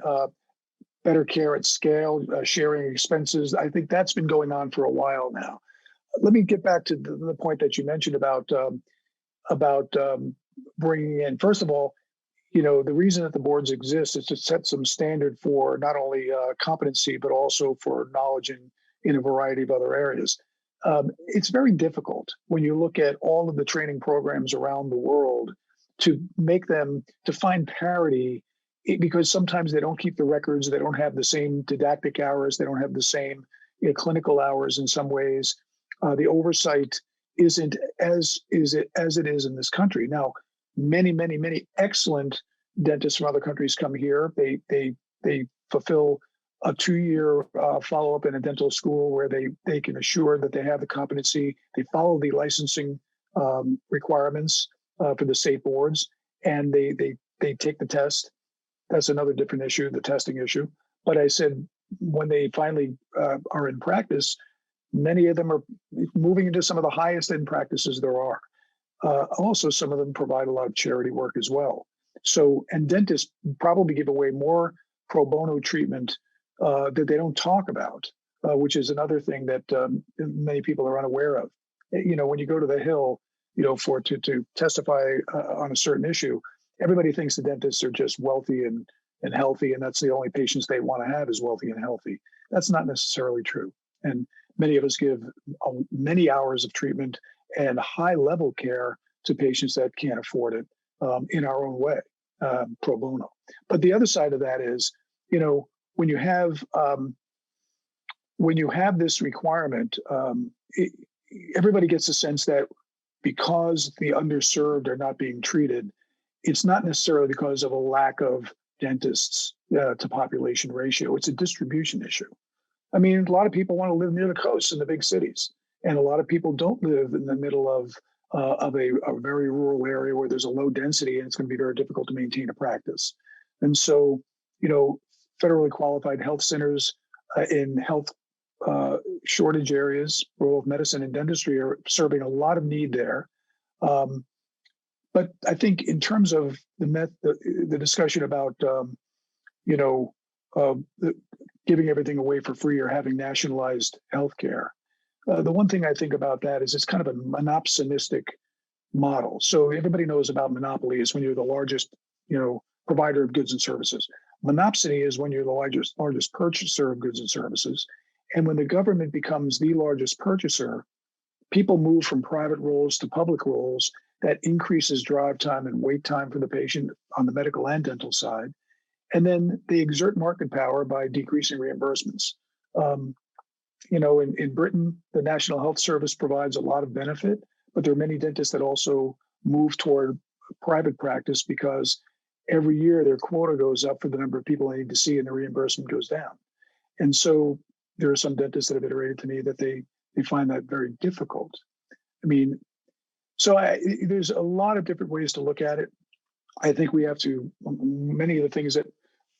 better care at scale, sharing expenses. I think that's been going on for a while now. Let me get back to the point that you mentioned about bringing in. First of all, the reason that the boards exist is to set some standard for not only competency but also for knowledge in a variety of other areas. It's very difficult when you look at all of the training programs around the world to make them to find parity. Because sometimes they don't keep the records, they don't have the same didactic hours, they don't have the same clinical hours in some ways. The oversight isn't as it is in this country. Now, many excellent dentists from other countries come here. They fulfill a 2-year follow-up in a dental school where they can assure that they have the competency. They follow the licensing requirements for the state boards, and they they take the test. That's another different issue, the testing issue. But I said, when they finally are in practice, many of them are moving into some of the highest end practices there are. Also, some of them provide a lot of charity work as well. So, and dentists probably give away more pro bono treatment that they don't talk about, which is another thing that many people are unaware of. When you go to the Hill, to testify on a certain issue, everybody thinks the dentists are just wealthy and healthy, and that's the only patients they want to have is wealthy and healthy. That's not necessarily true. And many of us give many hours of treatment and high-level care to patients that can't afford it in our own way, pro bono. But the other side of that is, when you have this requirement, everybody gets a sense that because the underserved are not being treated, it's not necessarily because of a lack of dentists to population ratio. It's a distribution issue. I mean, a lot of people want to live near the coast in the big cities, and a lot of people don't live in the middle of a very rural area where there's a low density, and it's going to be very difficult to maintain a practice. And so, federally qualified health centers in health shortage areas, rural medicine and dentistry, are serving a lot of need there. But I think in terms of the discussion about giving everything away for free or having nationalized healthcare, the one thing I think about that is it's kind of a monopolistic model. So everybody knows about monopoly is when you're the largest, provider of goods and services. Monopsony is when you're the largest purchaser of goods and services. And when the government becomes the largest purchaser, people move from private roles to public roles. That increases drive time and wait time for the patient on the medical and dental side. And then they exert market power by decreasing reimbursements. In Britain, the National Health Service provides a lot of benefit, but there are many dentists that also move toward private practice because every year their quota goes up for the number of people they need to see and the reimbursement goes down. And so there are some dentists that have iterated to me that they find that very difficult. I mean, so there's a lot of different ways to look at it. I think we have to, many of the things that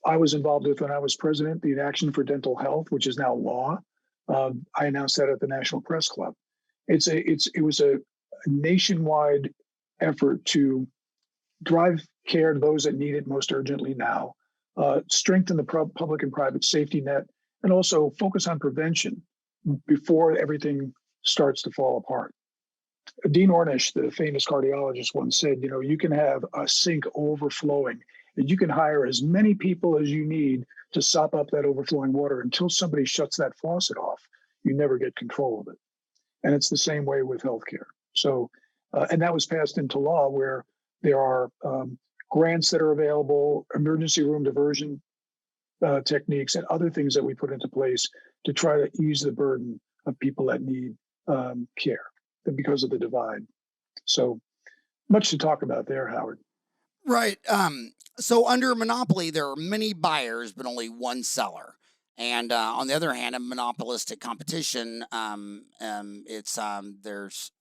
I was involved with when I was president, the Action for Dental Health, which is now law. I announced that at the National Press Club. It was a nationwide effort to drive care to those that need it most urgently now, strengthen the public and private safety net, and also focus on prevention before everything starts to fall apart. Dean Ornish, the famous cardiologist, once said, you can have a sink overflowing, and you can hire as many people as you need to sop up that overflowing water until somebody shuts that faucet off. You never get control of it. And it's the same way with healthcare. So, and that was passed into law where there are grants that are available, emergency room diversion techniques, and other things that we put into place to try to ease the burden of people that need care because of the divide. So much to talk about there, Howard. Right. So under a monopoly, there are many buyers, but only one seller. And on the other hand, a monopolistic competition, there's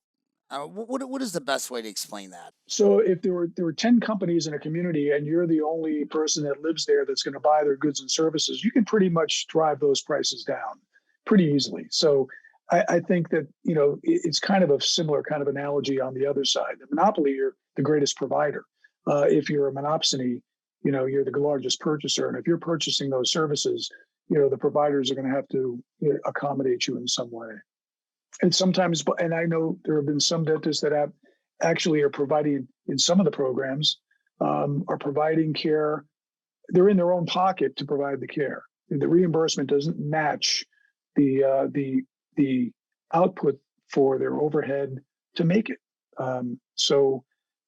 what is the best way to explain that? So if there were 10 companies in a community and you're the only person that lives there that's going to buy their goods and services, you can pretty much drive those prices down pretty easily. So I think that, it's kind of a similar kind of analogy on the other side. The monopoly, you're the greatest provider. If you're a monopsony, you're the largest purchaser. And if you're purchasing those services, the providers are going to have to accommodate you in some way. And sometimes, and I know there have been some dentists that actually are providing in some of the programs, are providing care. They're in their own pocket to provide the care. The reimbursement doesn't match the output for their overhead to make it. So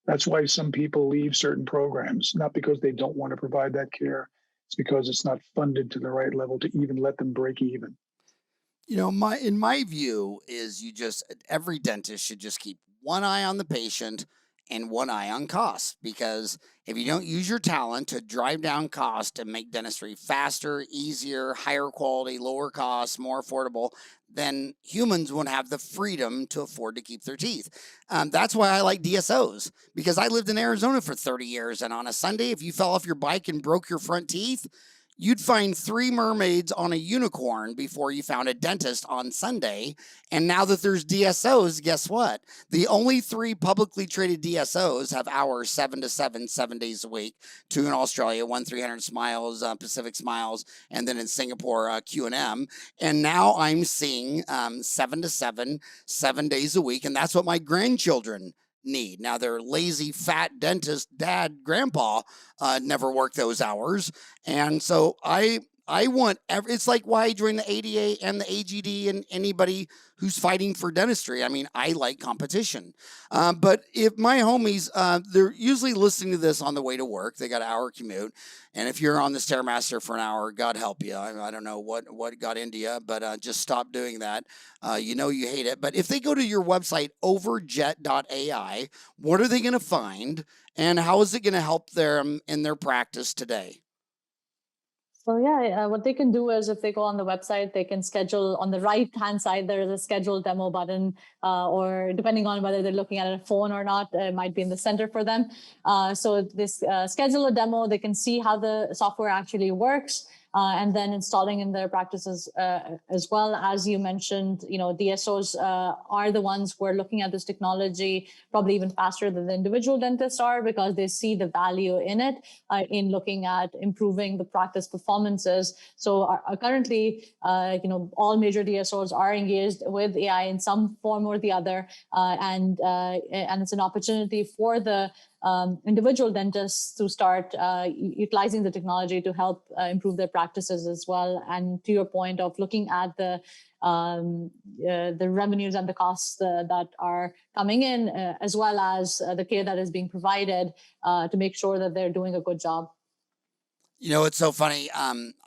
that's why some people leave certain programs, not because they don't want to provide that care. It's because it's not funded to the right level to even let them break even. In my view is every dentist should just keep one eye on the patient and one eye on cost, because if you don't use your talent to drive down cost and make dentistry faster, easier, higher quality, lower cost, more affordable, then humans won't have the freedom to afford to keep their teeth. That's why I like DSOs, because I lived in Arizona for 30 years, and on a Sunday, if you fell off your bike and broke your front teeth, you'd find 3 mermaids on a unicorn before you found a dentist on Sunday. And now that there's DSOs, guess what? The only 3 publicly traded DSOs have hours 7 to 7, 7 days a week. 2 in Australia, 1 300 Smiles, Pacific Smiles, and then in Singapore, Q&M. And now I'm seeing 7 to 7, 7 days a week. And that's what my grandchildren need. Now, their lazy, fat dentist dad, grandpa, never worked those hours. And so I want it's like why I joined the ADA and the AGD and anybody who's fighting for dentistry. I mean, I like competition. But if my homies, they're usually listening to this on the way to work. They got an hour commute. And if you're on the Stairmaster for an hour, God help you. I don't know what got into you, but just stop doing that. You know you hate it. But if they go to your website, overjet.ai, what are they going to find? And how is it going to help them in their practice today? So yeah, what they can do is if they go on the website, they can schedule on the right-hand side, there is a schedule demo button, or depending on whether they're looking at a phone or not, it might be in the center for them. So this schedule a demo, they can see how the software actually works. And then installing in their practices as well. As you mentioned, DSOs are the ones who are looking at this technology probably even faster than the individual dentists are, because they see the value in it, in looking at improving the practice performances. So currently, all major DSOs are engaged with AI in some form or the other, and it's an opportunity for the individual dentists to start utilizing the technology to help improve their practices as well. And to your point of looking at the revenues and the costs that are coming in, as well as the care that is being provided, to make sure that they're doing a good job. It's so funny.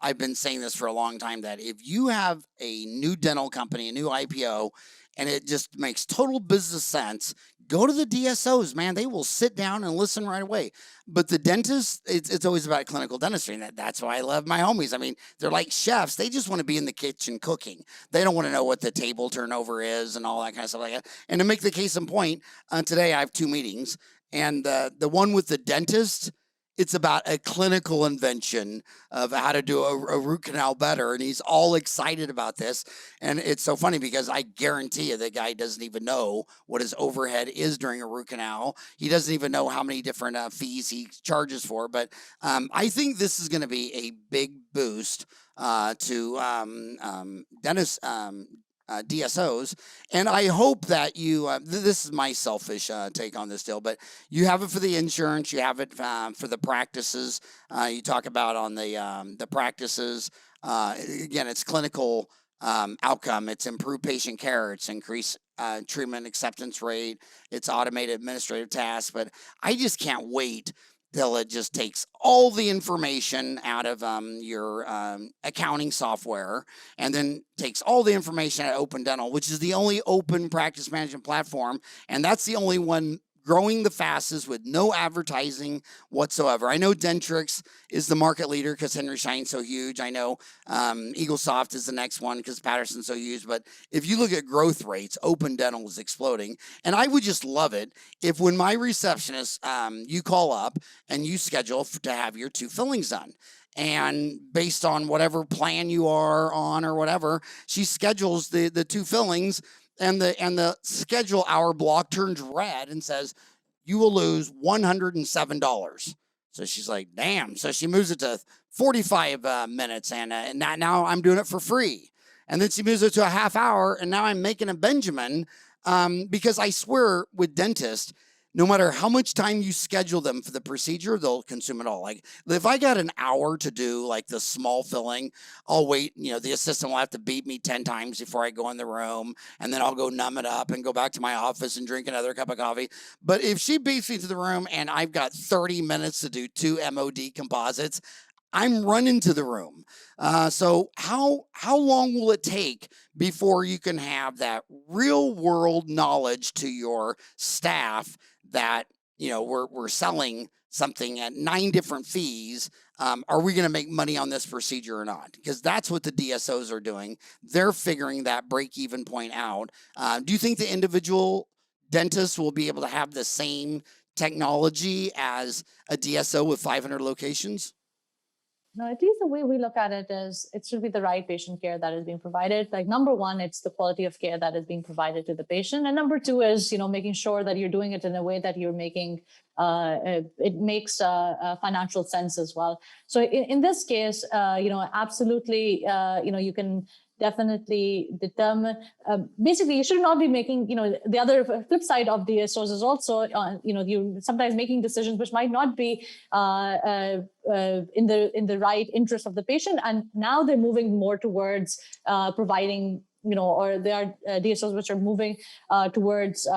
I've been saying this for a long time, that if you have a new dental company, a new IPO, and it just makes total business sense, go to the DSOs, man. They will sit down and listen right away. But the dentists, it's always about clinical dentistry. And that's why I love my homies. I mean, they're like chefs. They just want to be in the kitchen cooking. They don't want to know what the table turnover is and all that kind of stuff like that. And to make the case in point, today I have 2 meetings. And the one with the dentist, it's about a clinical invention of how to do a root canal better. And he's all excited about this. And it's so funny because I guarantee you the guy doesn't even know what his overhead is during a root canal. He doesn't even know how many different fees he charges for. But I think this is going to be a big boost to dentists. DSOs, and I hope that you, this is my selfish take on this deal, but you have it for the insurance, you have it for the practices, you talk about on the practices, again, it's clinical outcome, it's improved patient care, it's increased treatment acceptance rate, it's automated administrative tasks, but I just can't wait till it just takes all the information out of your accounting software, and then takes all the information at Open Dental, which is the only open practice management platform, and that's the only one growing the fastest with no advertising whatsoever. I know Dentrix is the market leader because Henry Schein's so huge. I know EagleSoft is the next one because Patterson's so huge. But if you look at growth rates, Open Dental is exploding. And I would just love it if when my receptionist, you call up and you schedule to have your 2 fillings done. And based on whatever plan you are on or whatever, she schedules the 2 fillings, and the schedule hour block turns red and says, you will lose $107. So she's like, damn. So she moves it to 45 minutes, and now I'm doing it for free. And then she moves it to a half hour, and now I'm making a Benjamin, because I swear with dentists, no matter how much time you schedule them for the procedure, they'll consume it all. Like if I got an hour to do like the small filling, I'll wait, the assistant will have to beat me 10 times before I go in the room, and then I'll go numb it up and go back to my office and drink another cup of coffee. But if she beats me to the room and I've got 30 minutes to do 2 MOD composites, I'm running to the room. So how long will it take before you can have that real world knowledge to your staff that we're selling something at 9 different fees. Are we going to make money on this procedure or not? Because that's what the DSOs are doing. They're figuring that break-even point out. Do you think the individual dentist will be able to have the same technology as a DSO with 500 locations? No, at least the way we look at it is it should be the right patient care that is being provided. Like number one, it's the quality of care that is being provided to the patient. And number two is, making sure that you're doing it in a way that you're making, it makes financial sense as well. So in this case, absolutely, you can definitely determine, basically you should not be making, the other flip side of the source is also, you're sometimes making decisions which might not be in the right interest of the patient. And now they're moving more towards providing, or there are DSOs which are moving towards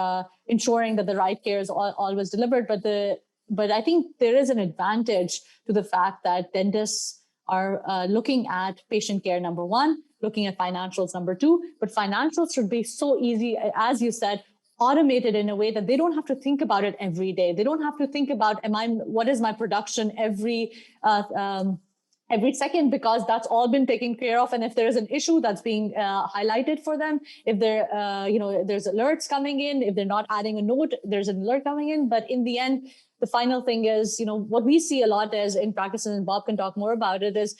ensuring that the right care is always delivered. But I think there is an advantage to the fact that dentists are looking at patient care, number one, looking at financials, number two, but financials should be so easy, as you said, automated in a way that they don't have to think about it every day. They don't have to think about, what is my production every second, because that's all been taken care of. And if there is an issue that's being highlighted for them, if there's alerts coming in, if they're not adding a note, there's an alert coming in. But in the end, the final thing is, what we see a lot is in practice, and Bob can talk more about it, is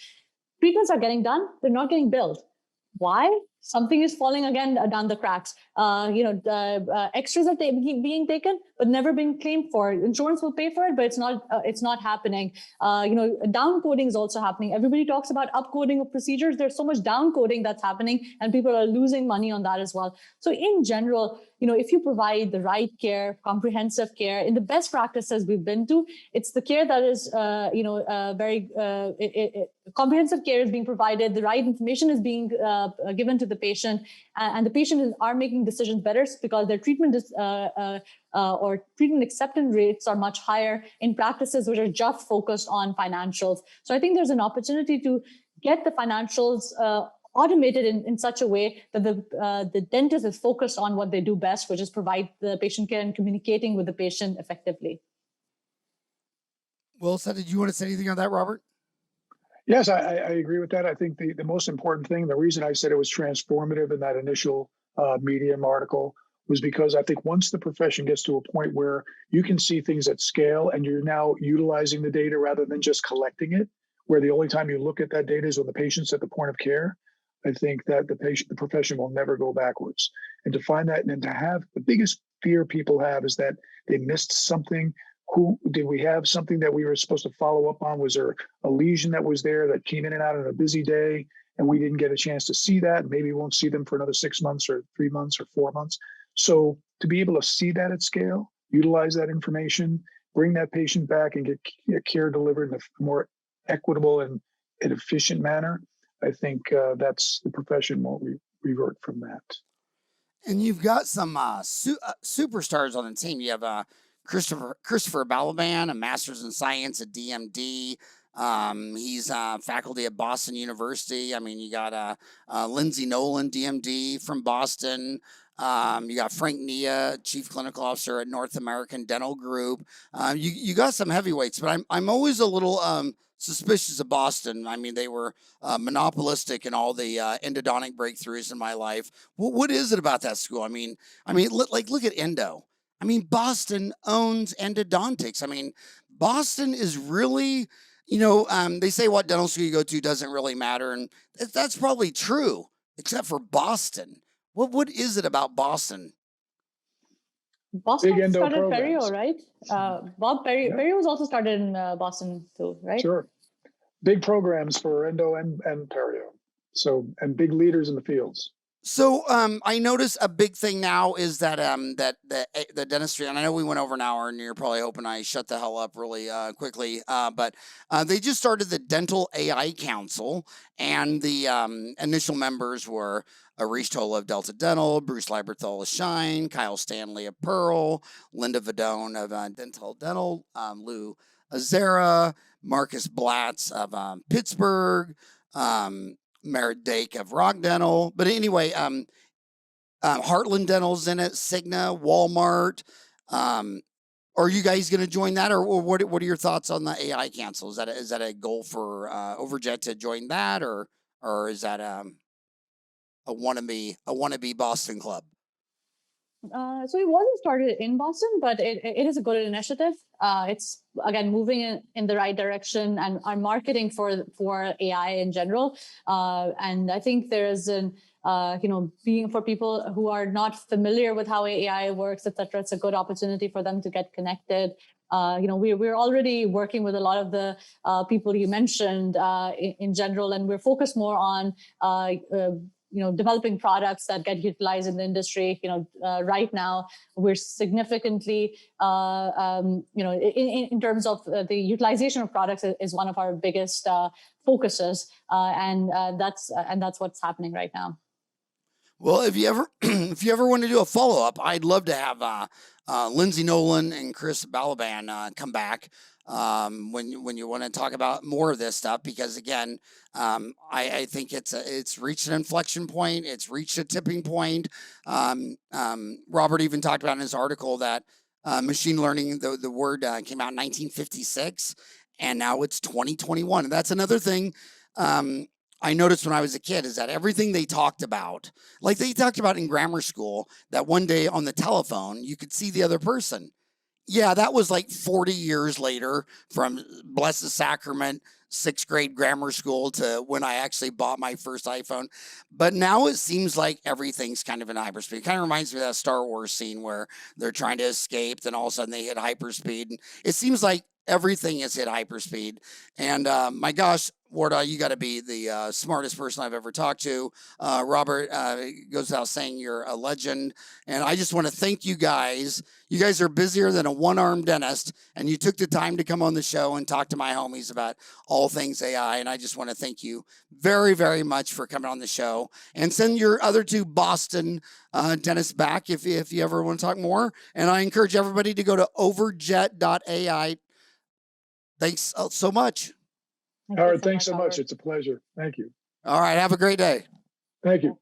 treatments are getting done, they're not getting billed. Why? Something is falling again down the cracks. Extras are being taken, but never being claimed for. Insurance will pay for it, but it's not happening. Down coding is also happening. Everybody talks about up coding of procedures. There's so much down coding that's happening, and people are losing money on that as well. So in general, if you provide the right care, comprehensive care, in the best practices we've been to, it's the care that is, very comprehensive care is being provided. The right information is being given to the patient, and the patient are making decisions better because their treatment is, or treatment acceptance rates are much higher in practices which are just focused on financials. So I think there's an opportunity to get the financials automated in such a way that the dentist is focused on what they do best, which is provide the patient care and communicating with the patient effectively. Well said. Did you want to say anything on that, Robert? Yes, I agree with that. I think the most important thing, the reason I said it was transformative in that initial Medium article, was because I think once the profession gets to a point where you can see things at scale and you're now utilizing the data rather than just collecting it, where the only time you look at that data is when the patient's at the point of care, I think that the profession will never go backwards. And to find that, and to have the biggest fear people have is that they missed something. Did we have something that we were supposed to follow up on? Was there a lesion that was there that came in and out on a busy day and we didn't get a chance to see that? Maybe we won't see them for another 6 months or 3 months or 4 months. So to be able to see that at scale, utilize that information, bring that patient back and get care delivered in a more equitable and efficient manner, I think that's the profession won't revert from that. And you've got some superstars on the team. You have Christopher Balaban, a master's in science at DMD. He's faculty at Boston University. I mean, you got Lindsay Nolan, DMD from Boston. You got Frank Nia, chief clinical officer at North American Dental Group. You got some heavyweights, but I'm always a little suspicious of Boston. I mean, they were monopolistic in all the endodontic breakthroughs in my life. What is it about that school? I mean, look at endo. I mean, Boston owns endodontics. I mean, Boston is really, they say what dental school you go to doesn't really matter, and that's probably true, except for Boston. What is it about Boston? Boston started Perio, right? Bob Perio. Yeah. Perio was also started in Boston too, right? Sure. Big programs for endo and perio. So, and big leaders in the fields. So I notice a big thing now is that the dentistry, and I know we went over an hour and you're probably hoping I shut the hell up really quickly, but they just started the Dental AI Council, and the initial members were Arish Tola of Delta Dental, Bruce Lieberthal of Shine, Kyle Stanley of Pearl, Linda Vidone of Dental Dental, Lou Azera, Marcus Blatz of Pittsburgh, Merritt Dake of Rock Dental. But anyway, Heartland Dental's in it, Cigna, Walmart, Are you guys going to join that, or what are your thoughts on the AI Council? Is that a goal for Overjet to join that, or is that a wannabe Boston club? So we wasn't started in Boston, but it is a good initiative. It's again moving in the right direction, and our marketing for AI in general. And I think there is an being for people who are not familiar with how AI works, etc. It's a good opportunity for them to get connected. We're already working with a lot of the people you mentioned in general, and we're focused more on developing products that get utilized in the industry. Right now we're significantly, in terms of the utilization of products is one of our biggest focuses, and that's what's happening right now. Well, if you ever want to do a follow up, I'd love to have Lindsay Nolan and Chris Balaban come back when you want to talk about more of this stuff, because again, I think it's reached an inflection point. It's reached a tipping point. Robert even talked about in his article that machine learning, the word came out in 1956, and now it's 2021. And that's another thing I noticed when I was a kid, is that everything they talked about, like they talked about in grammar school, that one day on the telephone, you could see the other person. Yeah, that was like 40 years later, from Blessed Sacrament, 6th grade grammar school, to when I actually bought my first iPhone. But now it seems like everything's kind of in hyperspeed. It kind of reminds me of that Star Wars scene where they're trying to escape, then all of a sudden they hit hyperspeed. And it seems like everything is hit hyperspeed. And my gosh, Wardah, you got to be the smartest person I've ever talked to. Robert, goes without saying, you're a legend. And I just want to thank you guys. You guys are busier than a one-armed dentist, and you took the time to come on the show and talk to my homies about all things AI. And I just want to thank you very, very much for coming on the show. And send your other two Boston dentists back if you ever want to talk more. And I encourage everybody to go to overjet.ai. Thanks so much. All right, thanks so much. It's a pleasure. Thank you. All right, have a great day. Thank you.